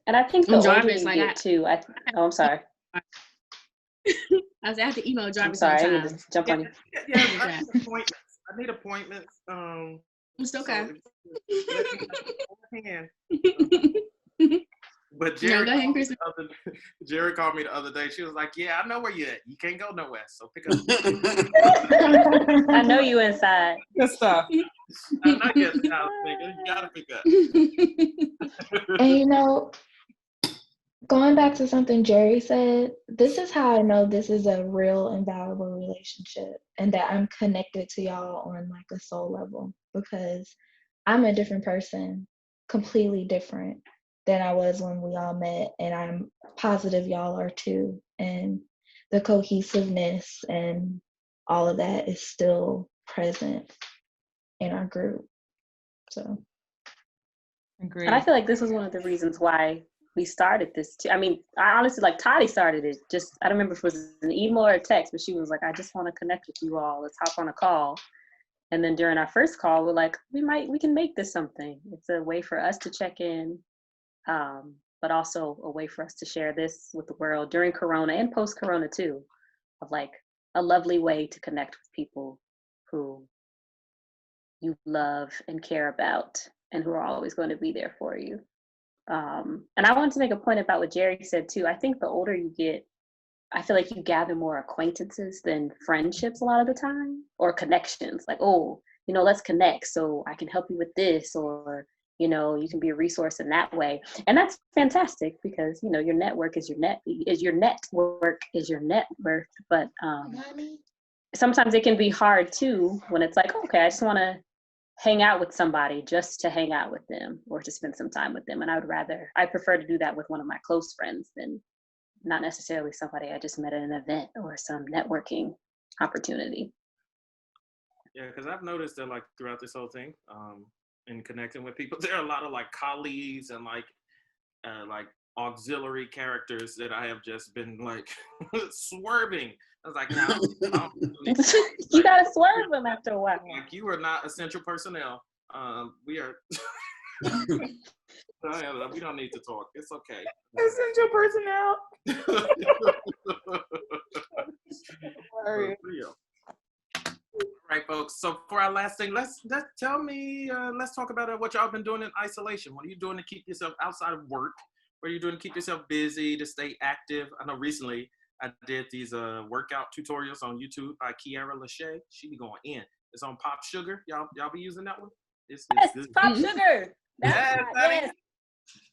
And I think the Jarvis, older you get too, I'm sorry. I have to email Jarvis. I'm sorry, I need to jump on you. Yeah, I need appointments. It's okay. But Jeri called me the other day. She was like, yeah, I know where you at. You can't go nowhere, so pick up. I know you inside. Good stuff. I know you're inside, nigga. You gotta pick up. And going back to something Jeri said, this is how I know this is a real and valuable relationship and that I'm connected to y'all on like a soul level, because I'm a different person, completely different than I was when we all met, and I'm positive y'all are too. And the cohesiveness and all of that is still present in our group. So, agreed. And I feel like this was one of the reasons why we started this too. I mean, I honestly, like Toddy started it. Just, I don't remember if it was an email or a text, but she was like, I just want to connect with you all. Let's hop on a call. And then during our first call, we're like, we can make this something. It's a way for us to check in, but also a way for us to share this with the world during Corona and post-Corona too, of like a lovely way to connect with people who you love and care about and who are always going to be there for you. And I wanted to make a point about what Jeri said too. I think the older you get, I feel like you gather more acquaintances than friendships a lot of the time, or connections. Like, let's connect so I can help you with this, or, you can be a resource in that way. And that's fantastic because, your network is your network is your net worth. But sometimes it can be hard too when it's like, okay, I just want to hang out with somebody just to hang out with them or to spend some time with them. And I prefer to do that with one of my close friends than not necessarily somebody I just met at an event or some networking opportunity. Yeah, because I've noticed that like throughout this whole thing, in connecting with people, there are a lot of like colleagues and like auxiliary characters that I have just been like swerving. I was like, no, you gotta swerve them after a while. Like, you are not essential personnel. We are. We don't need to talk. It's okay. Essential personnel. All right, folks. So for our last thing, let's talk about what y'all been doing in isolation. What are you doing to keep yourself outside of work? What are you doing to keep yourself busy, to stay active? I know recently I did these workout tutorials on YouTube by Jerelisa. She be going in. It's on Pop Sugar. Y'all be using that one? It's good. Pop Sugar. Yes.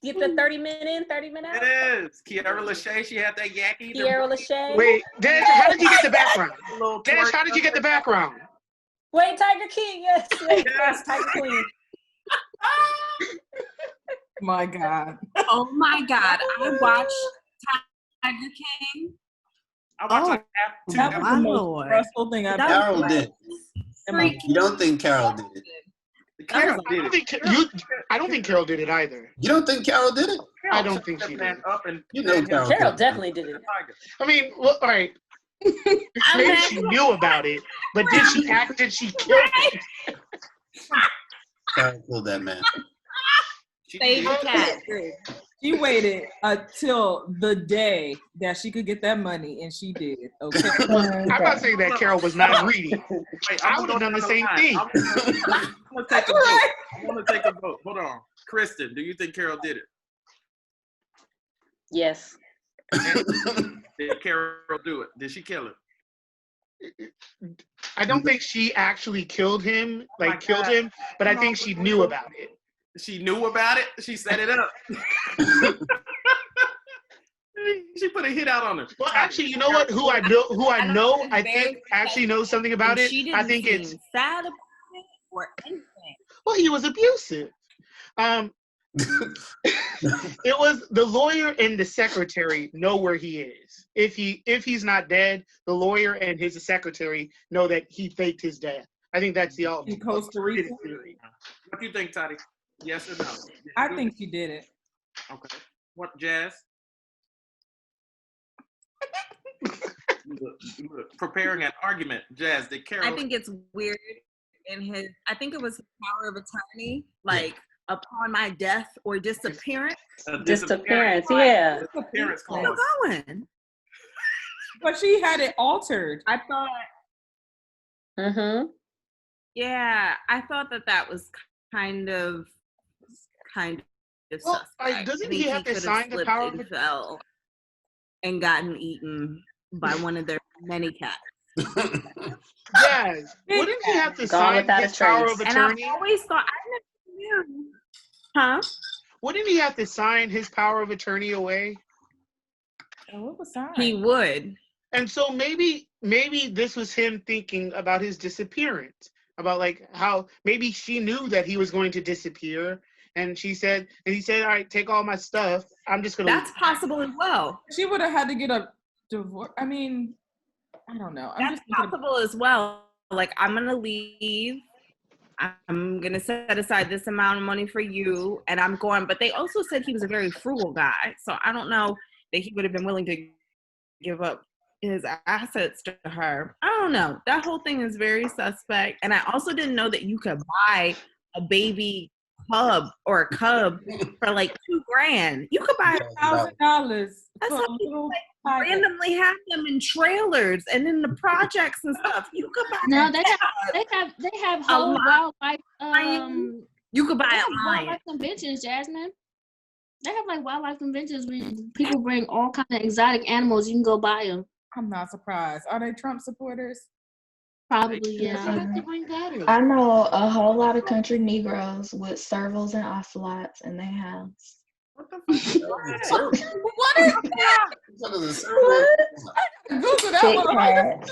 Get the 30 minute out. It is. Jerelisa, she had that yaki. Jerelisa. Wait, Dash, how did you get the background? Dash, how did you get the background? Wait, Tiger King, yes. Yes, Tiger Queen. My God. Oh my God. I watched Tiger King. I watched like two That was the most Lord. stressful thing I've Carol ever did. You don't think Carol did it? Carol did it. I don't think Carol did it either. You don't think Carol did it? I don't think she did. Carol definitely did it. I mean, well, all right. Maybe she knew about it, but did she act? Did she kill it? Carol killed that man. Save the cat. She waited until the day that she could get that money, and she did. Okay. I'm not saying that Carol was not greedy. I would have done the same thing. I want to take a vote. Hold on. Kristin, do you think Carol did it? Yes. Did Carol do it? Did she kill it? I don't think she actually killed him, but I think she knew about it. She knew about it? She set it up. She put a hit out on her. Well, actually, you know what? Who I know, I think actually knows something about it. I think it's sad about it or anything. Well, he was abusive. It was the lawyer and the secretary know where he is. If he's not dead, the lawyer and his secretary know that he faked his death. I think that's the all. Costa Rica theory. What do you think, Toddy? Yes or no? I think she did it. Okay. What, Jazz? Preparing an argument, Jazz. Did Carol? I think it's weird. I think it was his power of attorney, like upon my death or disappearance. Disappearance, yeah. Disappearance clause. Still going. But she had it altered. I thought. Mm-hmm. Yeah, I thought that was kind of Well, suspect. doesn't he have to sign the power of attorney? And gotten eaten by one of their many cats. Yes. Wouldn't he have to sign his power of attorney? And I always thought, I never knew. Huh? Wouldn't he have to sign his power of attorney away? Oh, what was signed? He would. And so maybe this was him thinking about his disappearance, about like how maybe she knew that he was going to disappear. And he said, all right, take all my stuff. I'm just going to. That's possible as well. She would have had to get a divorce. I mean, I don't know. That's possible as well. Like, I'm going to leave. I'm going to set aside this amount of money for you. And I'm going. But they also said he was a very frugal guy. So I don't know that he would have been willing to give up his assets to her. I don't know. That whole thing is very suspect. And I also didn't know that you could buy a baby cub or a cub for like $2,000. You could buy $1,000. That's how people like randomly have them in trailers and in the projects and stuff. You could buy. No, they have whole wildlife. You could buy a lion. Wildlife conventions, Jasmine. They have like wildlife conventions where people bring all kinds of exotic animals. You can go buy them. I'm not surprised. Are they Trump supporters? Probably, yeah. I know a whole lot of country Negroes with servals and ocelots in their house. What the fuck? What is that? Google that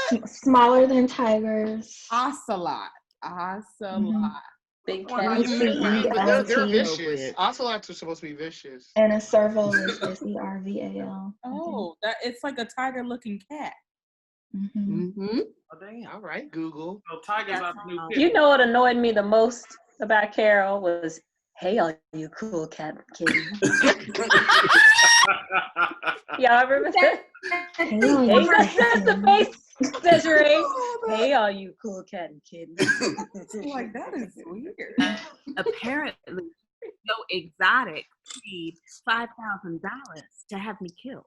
one. Smaller than tigers. Ocelot. Big cat. They're vicious. Ocelots are supposed to be vicious. And a serval is SERVAL. Oh, it's like a tiger-looking cat. Oh, dang. All right, Google. So tigers are the new You know what annoyed me the most about Carol was, hey, all you cool cat kittens. Y'all remember that? Hey, that's the face, DeJoiré. Hey, all you cool cat and kittens. Like, that is weird. Apparently, so exotic paid $5,000 to have me killed.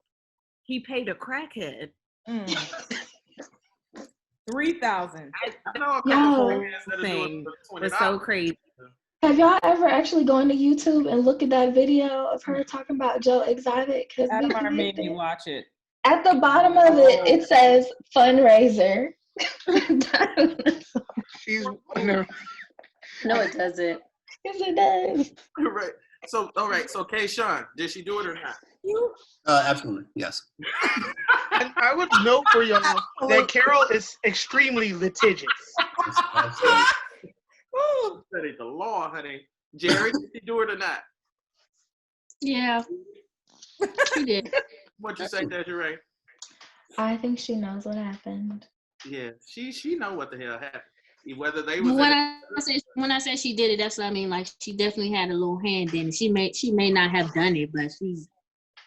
He paid a crackhead. 3,000. Thing was so crazy. Have y'all ever actually gone to YouTube and look at that video of her talking about Joe Exotic? Adamar made me watch it. At the bottom of it, it says fundraiser. She's No, it doesn't. Yes, it does. Right. So, all right. So, K-Sean, did she do it or not? Absolutely, yes. And I would note for y'all that Carol is extremely litigious. Study the law, honey. Jeri, did she do it or not? Yeah, she did. What'd you say, Desiree? I think she knows what happened. Yeah, she know what the hell happened. Whether they was When I said she did it, that's what I mean. Like, she definitely had a little hand in it. She may not have done it, but she's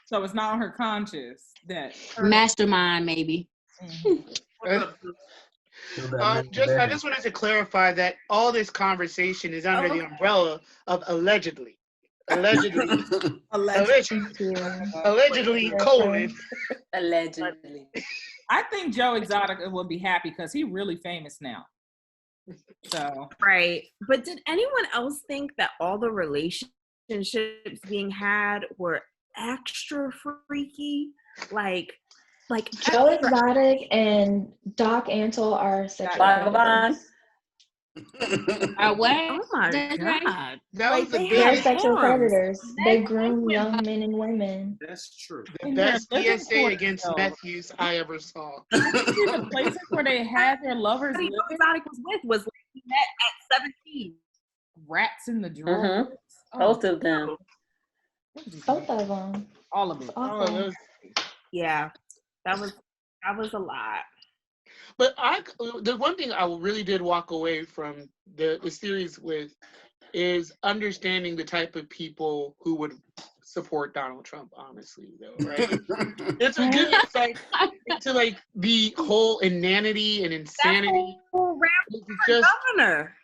so it's not on her conscience that mastermind, maybe. I just wanted to clarify that all this conversation is under the umbrella of allegedly. Allegedly, colon. Allegedly. I think Joe Exotic will be happy because he's really famous now. So right. But did anyone else think that all the relationships being had were extra freaky? Like like Joe Exotic and Doc Antle are sexual Vagabond. What? Oh my That's right. god. That was the They're best, sexual Forms. predators. They groom young men and women. That's true. the In their best living PSA quarters, against though. meth use I ever saw. See the places where they had their lovers Somebody living? Exotic was with was like he met at 17. Rats in the drawers. Oh, Both of them. Both of them. all of it. It's Oh, awful. those, Yeah, that was a lot. but the one thing I really did walk away from the series with is understanding the type of people who would support Donald Trump, honestly, though, right? It's a good insight into like the whole inanity and insanity. Whole round It's just, governor.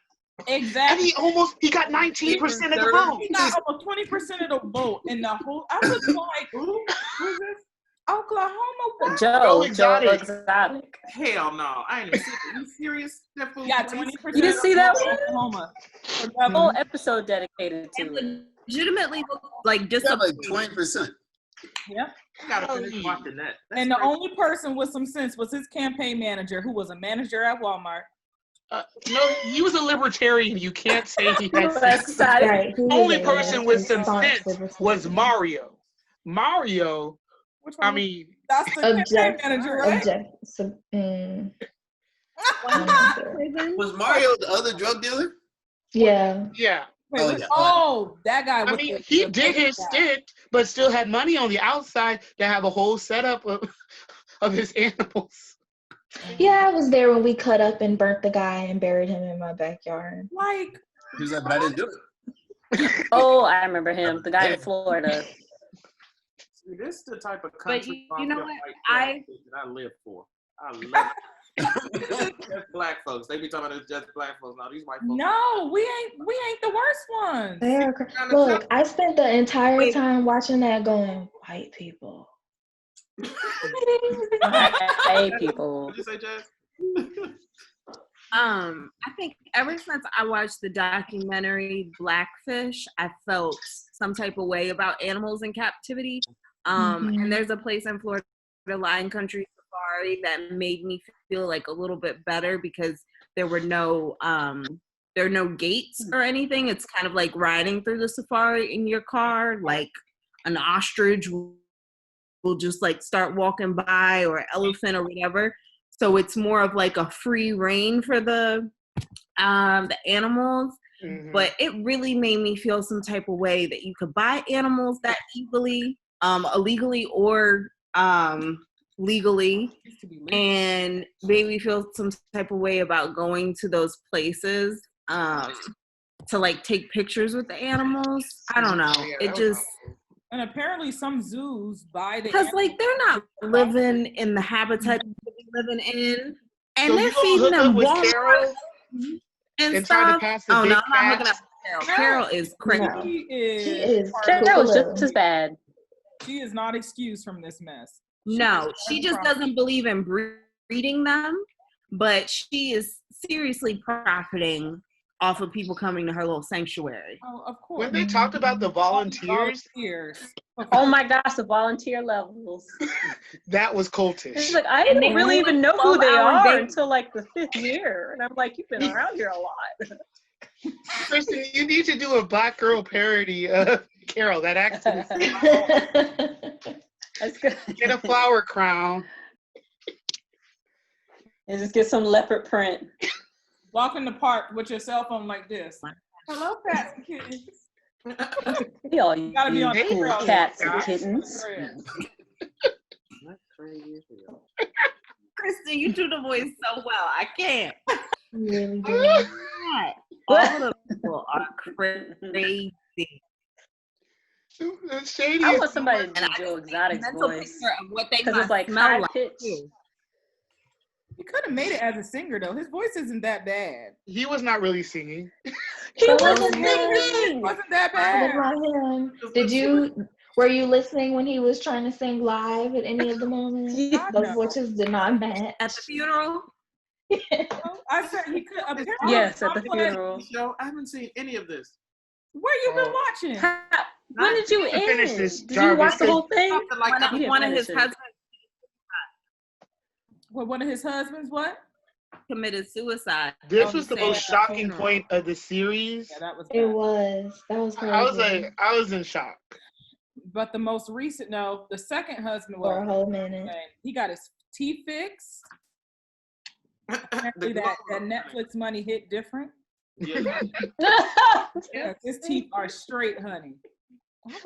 and Exactly. he got 19% of the vote. He got almost 20% of the vote in the whole. I was like, who's this? Oklahoma. What? Joe Exotic. Exotic. Hell no. I ain't even see it. You serious? That fool Yeah, police? 20%. You didn't see that one? Oklahoma. A whole episode dedicated to it. It legitimately looked like just Got like 20%. Yeah. I gotta finish watching that. That's And the crazy. only person with some sense was his campaign manager, who was a manager at Walmart. No, he was a libertarian. You can't say he had sense. That's sad. Right. The only person with some sense was Mario. Mario, Which one? I mean, That's the campaign manager, right? Was Mario the other drug dealer? Yeah. yeah. Wait, Oh, which- yeah. oh, that guy. I with mean, the- he the- did his stint, but still had money on the outside to have a whole setup of his animals. Yeah, I was there when we cut up and burnt the guy and buried him in my backyard. Like, He was like, but I didn't do it. Oh, I remember him. The guy in Florida. See, this is the type of But country you know mafia what? white trash that I live for. I love it. Just black folks. They be talking about it's just black folks. Now these white folks. no, we ain't the worst ones. They are Look, I spent the entire Wait. time watching that going, white people. Hey, people. What did you say, Jazz? I think ever since I watched the documentary Blackfish, I felt some type of way about animals in captivity. And there's a place in Florida, Lion Country Safari, that made me feel like a little bit better because there were no gates or anything. It's kind of like riding through the safari in your car, like an ostrich will just like start walking by, or elephant or whatever. So it's more of like a free reign for the animals. Mhm. But it really made me feel some type of way that you could buy animals that easily, illegally or legally, and made me feel some type of way about going to those places to like take pictures with the animals. I don't know. Yeah, It that was just And apparently some zoos buy the because like they're not living in the habitat they're living in, and So they're you gonna feeding hook them up with Walmart Carol and and try to stuff. pass the Oh big no, I'm not hooking facts? up with Carol. Carol is crazy. No. She is. She is Carol was just as bad. She is not excused from this mess. No, she just doesn't believe in breeding them, but she is seriously profiting off of people coming to her little sanctuary. Oh, of course. When they talked about the volunteers, Oh my gosh, the volunteer levels. that was It's cultish. like I didn't really even know who they 12-hour are day. until like the 5th year, and I'm like, you've been around here a lot. Kristen, you need to do a black girl parody of Carol. That accent is That's good. get a flower crown. And just get some leopard print. Walk in the park with your cell phone like this. Hello, cats and kittens. We all You gotta be on the cool trail. cats and guys. kittens. That's crazy as hell. Kristen, you do the voice so well. I can't. Really do. God, all of the people are crazy. The shady I is- want somebody to And do I Joe just Exotic's need a mental voice. picture of what they Because must it's like smell high like pitch. too. He could have made it as a singer though. His voice isn't that bad. He was not really singing. He That wasn't wasn't him. It singing. wasn't that That's bad. not him. Were you listening when he was trying to sing live at any of the moments? Yeah. Those No. voices did not match. At the funeral, I said he could. Apparently, Yes, at the I'm like, funeral. Show, I haven't seen any of this. Where you been watching? How- When did you To finish end? this, Did you watch Jarvis. the whole thing? Like, one You of, didn't one of his finish it. husbands. Well, one of his husbands, what? Committed suicide. This was the Saying most at shocking funeral. point of the series. Yeah, that was. It bad. was. That was crazy. I was like, I was in shock. But the most recent, no, the second husband, For a whole minute. he got his teeth fixed. Apparently that Netflix money hit different. Yeah. Yeah, his teeth are straight, honey.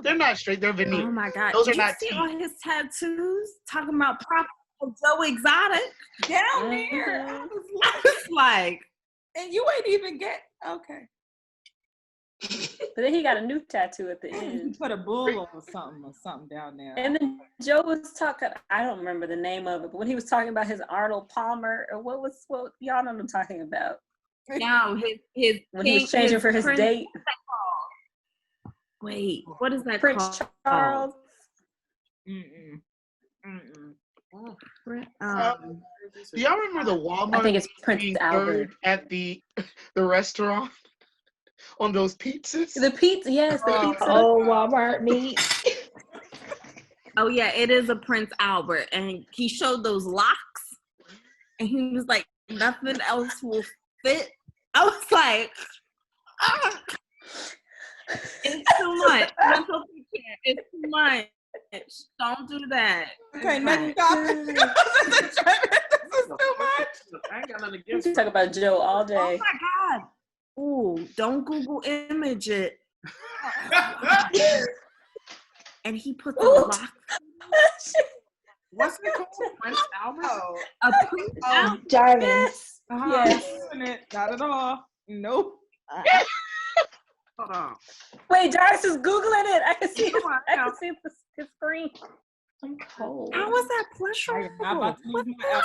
They're not straight. They're veneer. Oh my God! Those Did are you not see teeth. all his tattoos? Talking about proper Joe Exotic Down there. I was like, and you ain't even get okay. But then he got a new tattoo at the He end. put a bull or something down there. And then Joe was talking, I don't remember the name of it, but when he was talking about his Arnold Palmer, or what y'all know what I'm talking about? no, his When he was changing for his Prince- date, Wait, what is that Prince called? Charles. Do y'all remember the Walmart? I think it's Prince being Albert. served at the restaurant on those pizzas? The pizza, yes, the pizza. Oh, Walmart meat. Oh yeah, it is a Prince Albert, and he showed those locks, and he was like, nothing else will fit. I was like, it's too much. Mental care, it's too much. Don't do that. Okay, It's next like- topic. This is too much. I ain't got nothing We against can talk about Joe all Oh day. my God. Ooh, don't Google image it. And he put the Ooh. lock. What's it called? Prince Albert? A Prince Albert. Jarvis. Yes. Yes. Not at all. Nope. Hold on. Wait, Jarvis is Googling it. I can see Come on, I can see his screen. I'm cold. How was that I pleasurable? am not about to lose What my was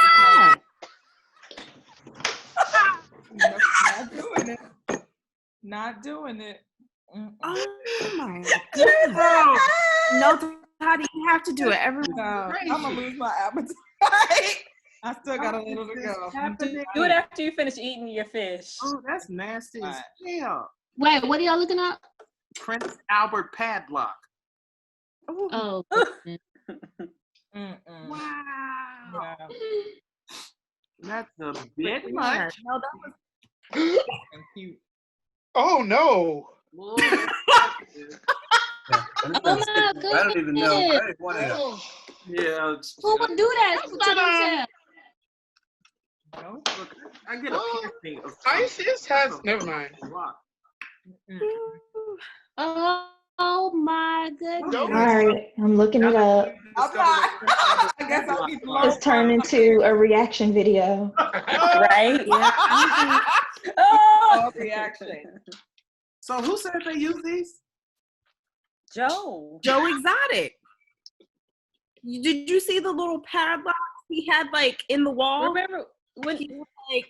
appetite. that? Not doing it. Not doing it. Oh my God. No, Toddy, you have to do it every No, I'm gonna lose my appetite. I still got a little to go. Do it after you finish eating your fish. Oh, that's nasty as hell. Wait, what are y'all looking up? Prince Albert padlock. Oh, Mm-mm. Wow. Yeah. That's a bit Yeah, much. no, that was And cute. Oh no! Ooh, oh my I don't even know. I goodness. didn't want to know. yeah. Who would do that? That's what I said. No? Look, I get a Oh, piercing of ISIS has. Never mind. Oh my goodness. Don't- All right, I'm looking it up. I'm not. I guess I'll keep It's turned into a reaction video. Right? Yeah. Oh! reaction. So who said they use these? Joe. Joe Exotic. Did you see the little padlock he had like in the wall? Remember when He was like,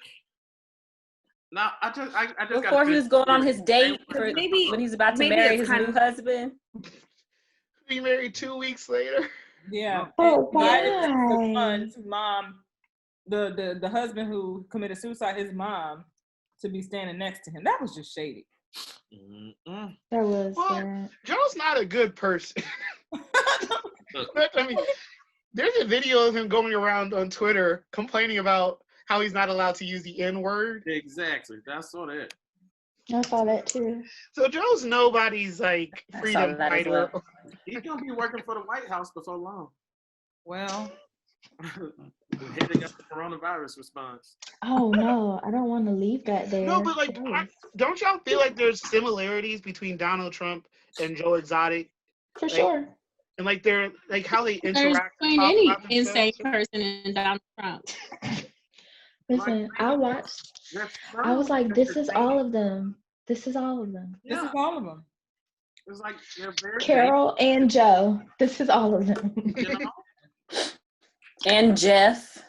No, I just before he was going on his date for Maybe- when he's about to maybe marry it's his kind new of- husband? Be married 2 weeks later. Yeah. Oh, The why? son, his mom, the husband who committed suicide, his mom, to be standing next to him. That was just shady. Mm-mm. That was Well, Joe's not a good person. I mean, there's a video of him going around on Twitter complaining about how he's not allowed to use the N-word. Exactly. That's what it. I saw that too. So Joe's nobody's like I saw freedom that as fighter. well. He's gonna be working for the White House for so long. Well, Heading up the coronavirus response. Oh no, I don't want to leave that there. No, but like, don't y'all feel like there's similarities between Donald Trump and Joe Exotic, for sure. and like they're like how they There's interact? and talk any about insane themselves? person in Donald Trump. Listen, I watched. I was like, this is all of them. This is all of them. this is all of them. It's like they're very Carol and Joe. This is all of them. you know? And Jeff.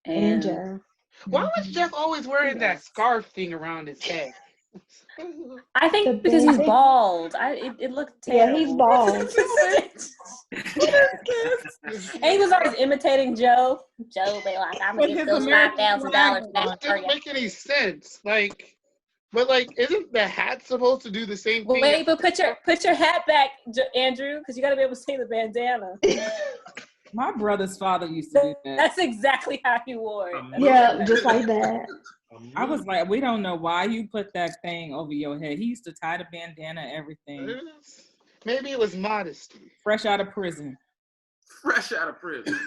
And Joe. Why was Jeff always wearing that scarf thing around his head? I think The because he's big- bald. It looked Yeah, terrible. he's bald. And he was always imitating Joe. Joe be like, I'm gonna With get his those American $5,000 flag It back for doesn't you. make any sense. Like, but like, isn't the hat supposed to do the same thing? Wait, but put your hat back, Andrew, because you got to be able to see the bandana. My brother's father used to do that. That's exactly how he wore it. Yeah, just like that. I was like, we don't know why you put that thing over your head. He used to tie the bandana, everything. Maybe it was modesty. Fresh out of prison. Fresh out of prison.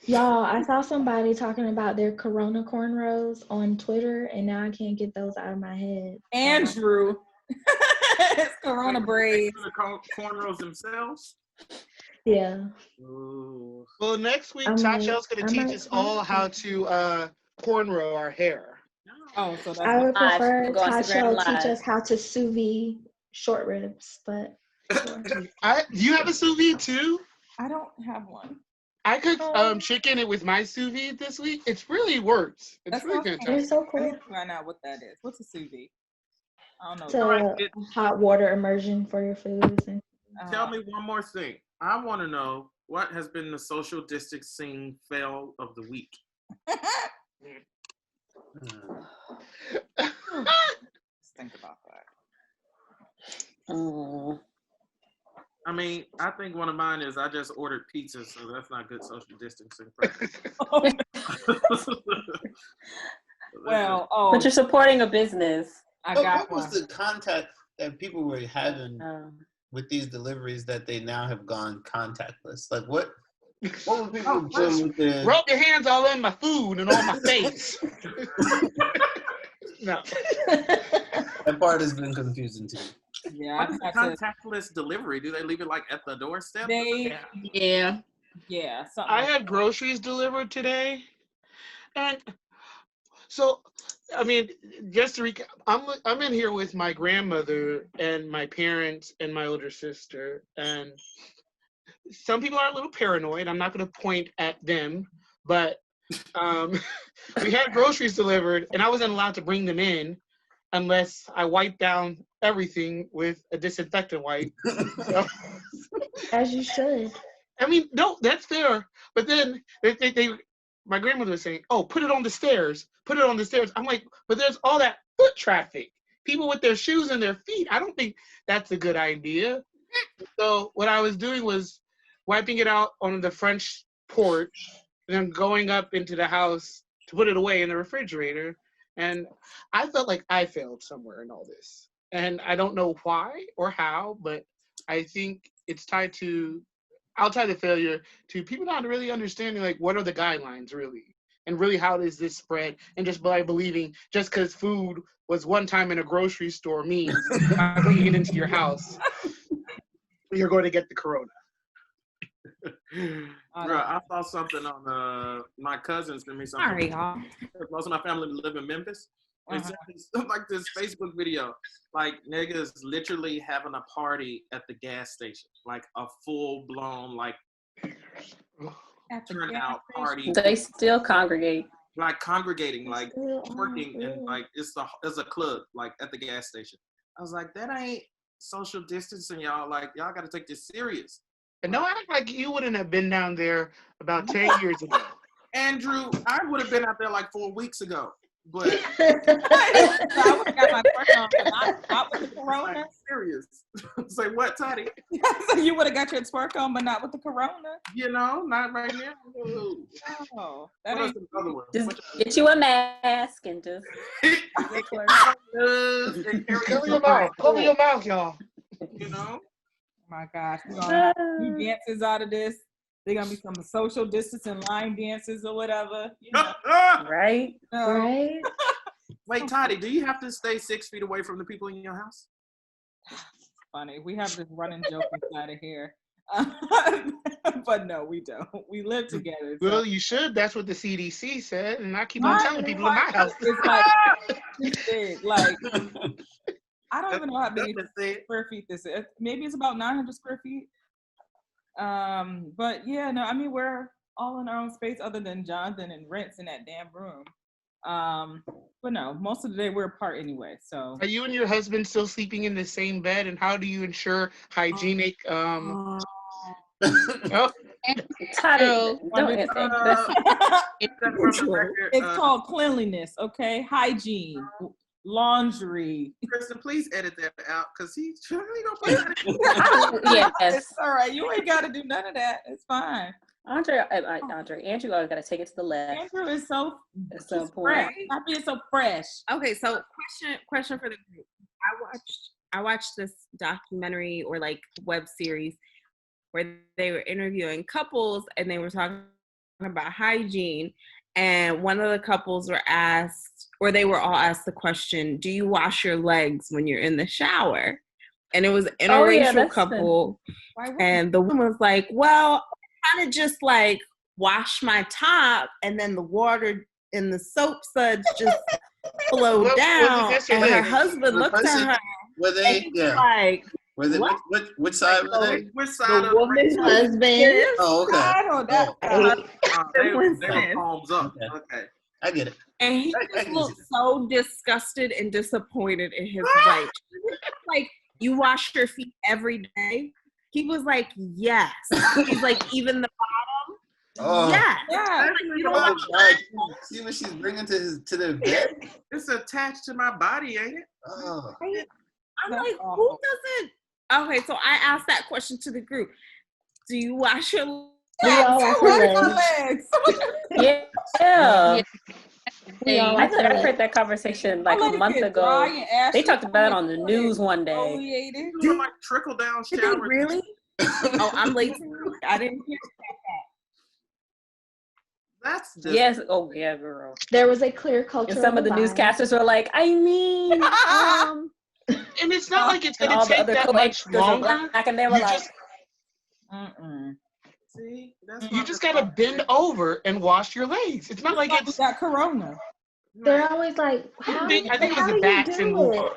Y'all, I saw somebody talking about their Corona cornrows on Twitter, and now I can't get those out of my head. Andrew. It's Corona braids. The cornrows themselves. Yeah. Ooh. Well, next week, I'm Toddchelle's like- going to teach us all how to cornrow our hair. Oh, so that's I would Live. prefer Go on Instagram Toddchelle teach Live. us how to sous vide short ribs, but sure. Do you have a sous vide too? I don't have one. I cooked chicken with my sous vide this week. It's really worked. It's That's really awesome. They're fantastic. so I cool. need to find out what that is. What's a sous vide? I don't know. It's a hot water immersion for your foods. And Tell me one more thing. I want to know what has been the social distancing fail of the week. Let's think about that. I mean, I think one of mine is I just ordered pizza, so that's not good social distancing practice. Well, But you're supporting a business. I But got what was one. the contact that people were having with these deliveries that they now have gone contactless? Like what were people doing with their... Rub your hands all in my food and on my face. No. That part has been confusing to me. Yeah, What is the contactless delivery? Do they leave it like at the doorstep? Yeah. Yeah. I had groceries delivered today. And so, I mean, just to recap, I'm in here with my grandmother and my parents and my older sister. And some people are a little paranoid. I'm not going to point at them, but we had groceries delivered, and I wasn't allowed to bring them in unless I wiped down everything with a disinfectant wipe. So, as you should. I mean, no, that's fair. But then my grandmother was saying, "Oh, put it on the stairs. Put it on the stairs." I'm like, but there's all that foot traffic. People with their shoes in their feet. I don't think that's a good idea. So what I was doing was wiping it out on the French porch, and then going up into the house to put it away in the refrigerator. And I felt like I failed somewhere in all this. And I don't know why or how, but I think it's tied to, I'll tie the failure to people not really understanding, like, what are the guidelines really? And really, how does this spread? And just by believing just because food was one time in a grocery store means by bringing it into your house, you're going to get the corona. Bro, I saw something on my cousin sent me something. Sorry, y'all. Most of my family live in Memphis. They sent me like this Facebook video, like niggas literally having a party at the gas station, like a full blown like turnout party. They still congregate. Like congregating, like working, and like it's a club, like at the gas station. I was like, that ain't social distancing, y'all. Like y'all got to take this serious. And don't act like you wouldn't have been down there about 10 years ago. Andrew, I would have been out there like 4 weeks ago. But I would have got my twerk on, but not with the corona. Like, serious. Say what, Toddy? So you would have got your twerk on, but not with the corona. You know, not right now. Oh, that What ain't. are some other ones? Just get you a mask and just Cover your mouth. Cover your mouth, y'all. You know? My gosh, we're gonna have new dances out of this. They're gonna be some social distancing line dances or whatever. You know. right? Right? Wait, Toddy, do you have to stay 6 feet away from the people in your house? Funny, we have this running joke inside of here. But no, we don't. We live together. So. Well, you should. That's what the CDC said. And I keep on telling people in my house. It's like I don't even know how many square feet this is. Maybe it's about 900 square feet. But yeah, no, I mean, we're all in our own space other than Jonathan and Rents in that damn room. But no, most of the day we're apart anyway. So are you and your husband still sleeping in the same bed? And how do you ensure hygienic Toddy, it's called cleanliness, okay? Hygiene, laundry. Kristin, please edit that out because he's really gonna put that in. Yes. It's all right. You ain't got to do none of that. It's fine. Andrew always got to take it to the left. Andrew is so so fresh. Not being so fresh. Okay, so question for the group. I watched this documentary or like web series where they were interviewing couples and they were talking about hygiene. And one of the couples were asked, or they were all asked the question, do you wash your legs when you're in the shower? And it was an interracial couple. And the woman was like, well, I kind of just like wash my top and then the water and the soap suds just flow down. And her husband looked at her. Were they? Yeah. Like, were they? Which side were they? Which side The of woman's husband. Oh, okay. they were palms up. Okay. I get it. And he just looked so disgusted and disappointed in his wife. Like, you wash your feet every day? He was like, yes. He's like, even the bottom? Oh. Yes. Yeah. See what she's bringing to their bed? It's attached to my body, ain't it? Oh. I'm like, who doesn't? Okay, so I asked that question to the group. Do you wash your legs? We all wash our legs. Yeah. I heard that conversation like a month ago. They talked about it on the news one day. You like trickle down shower. Really? Oh, I'm late. I didn't hear that. That's just... Yes. Oh yeah, girl. There was a clear culture. And some of the newscasters were like, I mean, and it's not like it's gonna take that much longer. And they were like, See, you just gotta bend over and wash your legs. It's not like it's got corona. They're always like, how, I think it was do the backs and it?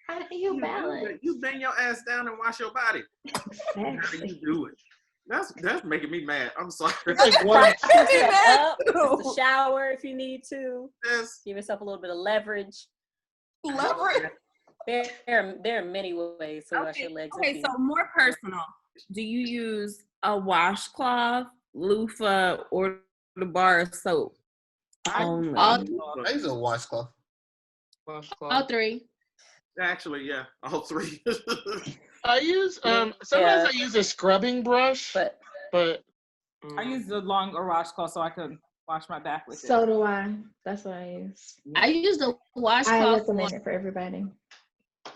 How do you balance? You bend your ass down and wash your body. How do you do it? That's making me mad. I'm sorry. It's like one. up, the shower if you need to. Yes. Give yourself a little bit of leverage. Leverage. There are many ways to wash your legs. Okay, so more personal. Do you use a washcloth, loofah, or the bar of soap? I use a washcloth. All three. Actually, yeah, all three. I use sometimes I use a scrubbing brush, but I use the longer washcloth so I can wash my back with it. So do I. That's what I use. I use the washcloth. I recommend it for everybody.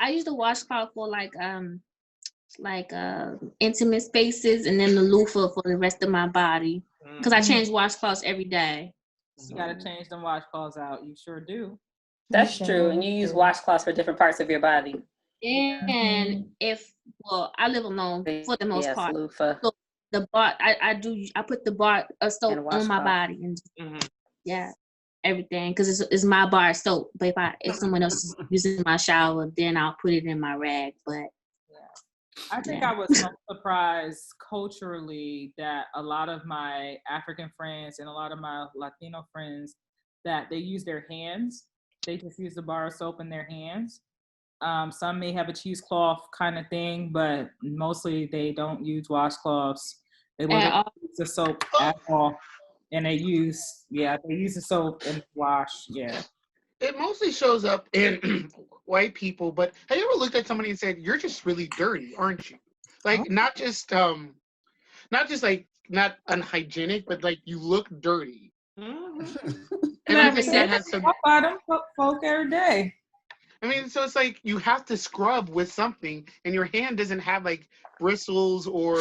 I use the washcloth for intimate spaces, and then the loofah for the rest of my body. Because I change washcloths every day. You gotta change them washcloths out. You sure do. That's true. And you use washcloths for different parts of your body. And I live alone for the most part. Loofah. So the bar, I put the bar of soap on my body and everything, because it's my bar of soap. But if someone else is using my shower, then I'll put it in my rag. But I think I was so surprised culturally that a lot of my African friends and a lot of my Latino friends, that they use their hands. They just use the bar of soap in their hands. Some may have a cheesecloth kind of thing, but mostly they don't use washcloths. They won't use the soap at all. And they use the soap and wash, It mostly shows up in white people, but have you ever looked at somebody and said, you're just really dirty, aren't you? Like, not just like, not unhygienic, but like you look dirty. And I think that has some... I them folk every day. I mean, so it's like you have to scrub with something, and your hand doesn't have like bristles or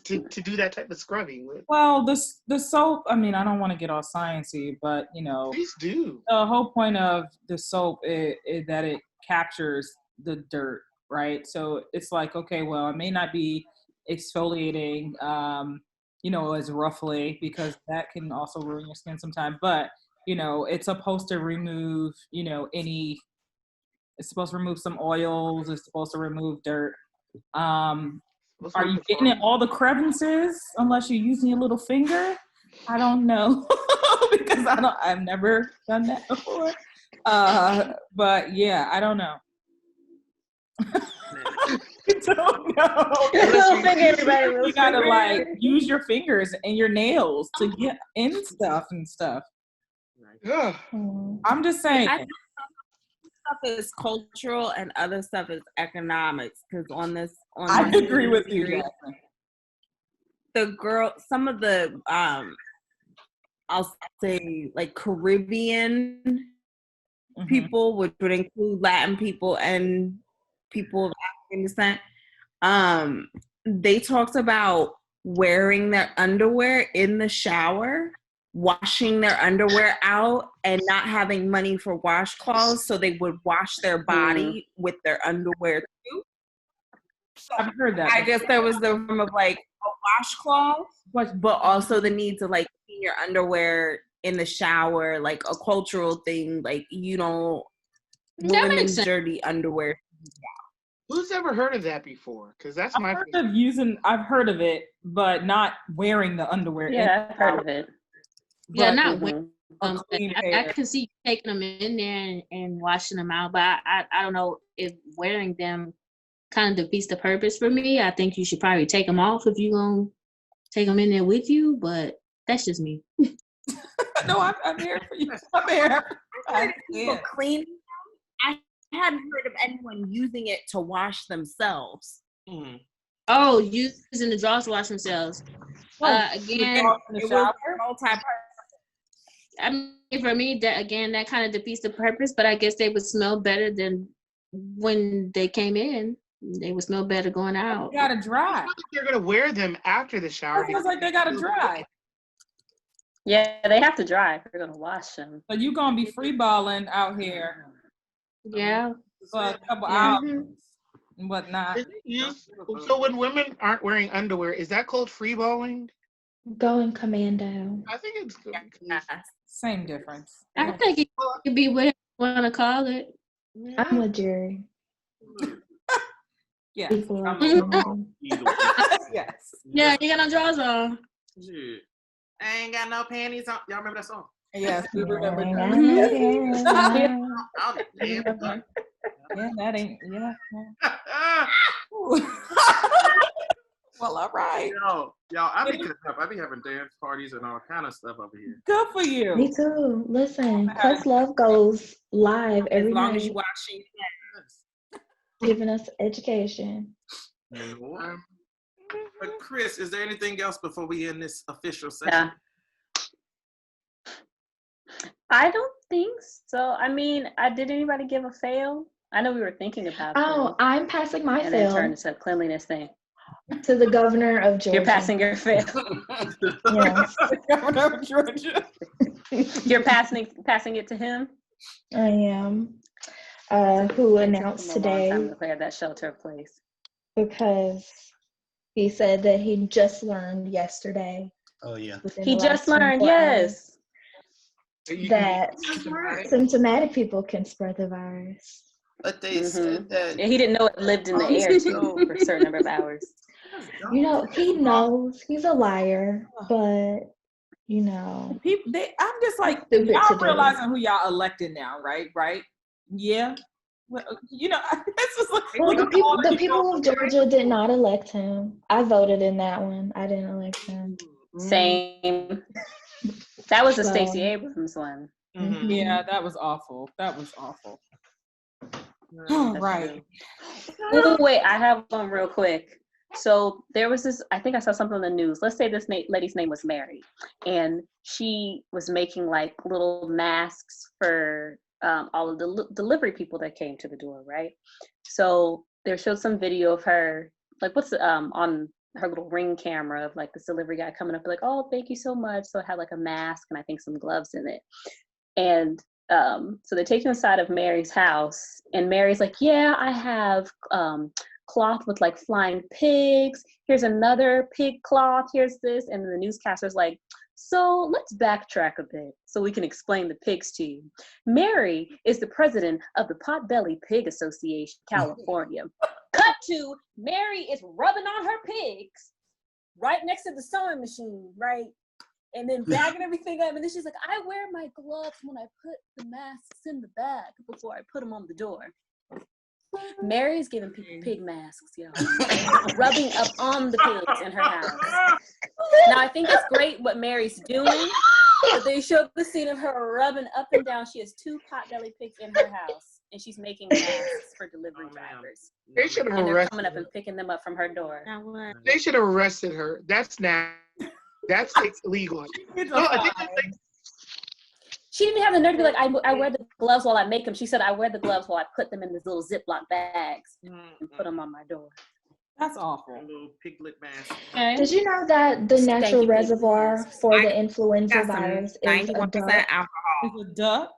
to do that type of scrubbing with. Well, the soap, I mean, I don't want to get all sciencey, but please do. The whole point of the soap is that it captures the dirt, right? So it's like, okay, well, it may not be exfoliating, as roughly, because that can also ruin your skin sometimes, but it's supposed to remove, it's supposed to remove some oils. It's supposed to remove dirt. Are you getting in all the crevices unless you're using your little finger? I don't know because I've never done that before. But yeah, I don't know. Don't know. You gotta like use your fingers and your nails to get in stuff and stuff. Yeah. I'm just saying. Stuff is cultural and other stuff is economics, because I agree with you, Jasmine. some of the I'll say like Caribbean people, which would include Latin people and people of African descent, they talked about wearing their underwear in the shower, washing their underwear out, and not having money for washcloths, so they would wash their body with their underwear too. So I've heard that. I guess there was the room of like a washcloth, but also the need to like clean your underwear in the shower, like a cultural thing. Like you don't women's dirty underwear. Who's ever heard of that before? Because that's my I've heard of it, but not wearing the underwear. Yeah, I've heard of it. Yeah, not wearing them. I can see taking them in there and washing them out, but I don't know if wearing them kind of defeats the purpose for me. I think you should probably take them off if you're going to take them in there with you, but that's just me. No, I'm here for you. I'm here. People cleaning them. I hadn't heard of anyone using it to wash themselves. Oh, using the drawers to wash themselves. Again, it was multi-purpose. I mean, for me, that kind of defeats the purpose, but I guess they would smell better than when they came in. They would smell better going out. They gotta dry. You're gonna wear them after the shower. It feels like they gotta dry. Yeah, they have to dry if you're gonna wash them. So you gonna be free balling out here. Yeah. For a couple hours and whatnot. So when women aren't wearing underwear, is that called free balling? Going commando. I think it's good. Same difference. I think it could be whatever you want to call it. I'm with Jeri. Yeah. Yes. Yeah, you got no drawers on. Shit. I ain't got no panties on. Y'all remember that song? Yes, we remember that. Yeah, that ain't, yeah. Well, all right. Y'all, I be cutting up. I be having dance parties and all kind of stuff over here. Good for you. Me too. Listen, Quest Love goes live every night. As long as you watching, giving us education. But Chris, is there anything else before we end this official session? Yeah. I don't think so. I mean, did anybody give a fail? I know we were thinking about it. Oh, I'm passing my and fail. then turned into a cleanliness thing. To the governor of Georgia. You're passing your fail. Yes. The governor of Georgia. You're passing it to him? I am. Who announced today. Time to declare that shelter in place. Because he said that he just learned yesterday. Oh, yeah. He just learned, yes. That symptomatic people can spread the virus. But they said that. Yeah, he didn't know it lived in the air too for a certain number of hours. You know, he knows. He's a liar, but you know. I'm just like, y'all realizing who y'all elected now, right? Right? Yeah. Well, you know, it's just like, well, the people of Georgia did not elect him. I voted in that one. I didn't elect him. Same. That was the Stacey Abrams one. Yeah, that was awful. That was awful. All right. Oh, wait, I have one real quick. So there was this, I think I saw something on the news. Let's say this lady's name was Mary, and she was making like little masks for all of the delivery people that came to the door, right? So they showed some video of her, like on her little Ring camera of like this delivery guy coming up like, oh, thank you so much. So it had like a mask and I think some gloves in it. And so they take you inside of Mary's house, and Mary's like, yeah, I have cloth with like flying pigs. Here's another pig cloth. Here's this. And the newscaster's like, so let's backtrack a bit so we can explain the pigs to you. Mary is the president of the Potbelly Pig Association, California. Cut to Mary is rubbing on her pigs right next to the sewing machine, right? And then bagging everything up. And then she's like, I wear my gloves when I put the masks in the bag before I put them on the door. Mary's giving people pig masks, yo. Rubbing up on the pigs in her house. Now, I think it's great what Mary's doing, But they showed the scene of her rubbing up and down. She has 2 potbelly pigs in her house, and she's making masks for delivery drivers. They should have And they're arrested coming up her. and picking them up from her door. They should have arrested her. That's illegal. No, She didn't even have the nerve to be like, I wear the gloves while I make them. She said, I wear the gloves while I put them in these little Ziploc bags and put them on my door. That's awful. A little piglet mask. Did you know that the natural reservoir for the influenza Got some virus is a 91% duck? alcohol. It's a duck.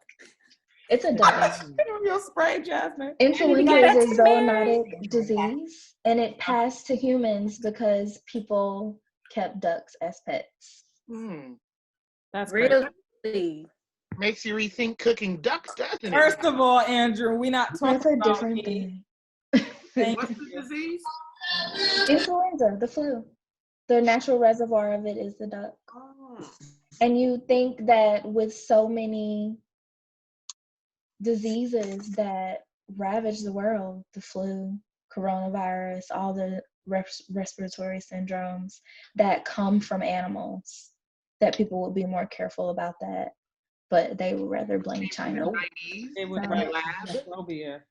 It's a duck. Your spray, Jasmine. Influenza is a zoonotic disease, and it passed to humans because people kept ducks as pets. That's really makes you rethink cooking ducks, doesn't it? First of all, Andrew, we're not talking That's a about different me. thing. What's the disease? Influenza, the flu. The natural reservoir of it is the duck. Oh. And you think that with so many diseases that ravage the world, the flu, coronavirus, all the respiratory syndromes that come from animals, that people would be more careful about that. But they would rather blame China. They would rather phobia.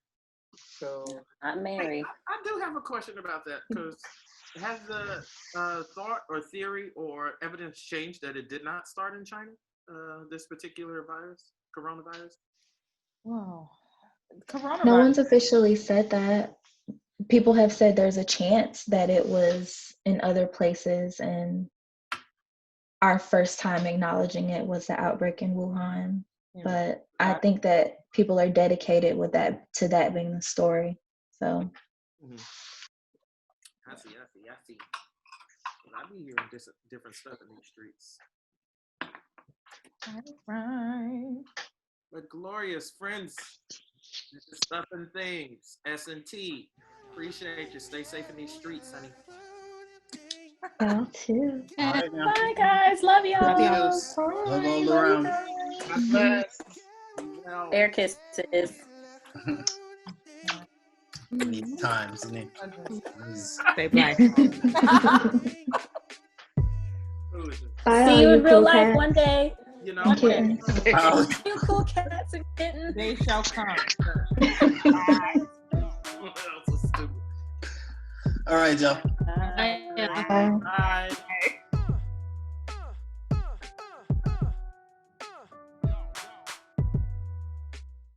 So, Not Mary. I do have a question about that, because has the thought or theory or evidence changed that it did not start in China, this particular virus, coronavirus? Wow. Coronavirus. No one's officially said that. People have said there's a chance that it was in other places, and our first time acknowledging it was the outbreak in Wuhan. Yeah. But I think that people are dedicated with that to that being the story. So I see. I be hearing different stuff in these streets. Right. But glorious friends, this is Stuff and Things, S&T. Appreciate you. Stay safe in these streets, honey. y'all too. Bye, guys. Love y'all. Love all around. God bless. Air kisses. Need times. Stay black. Bye, See all you in real cool life cats. one day. You know, And kittens. You cool cats and kittens. They shall come. All right, y'all. Bye. Bye. Bye.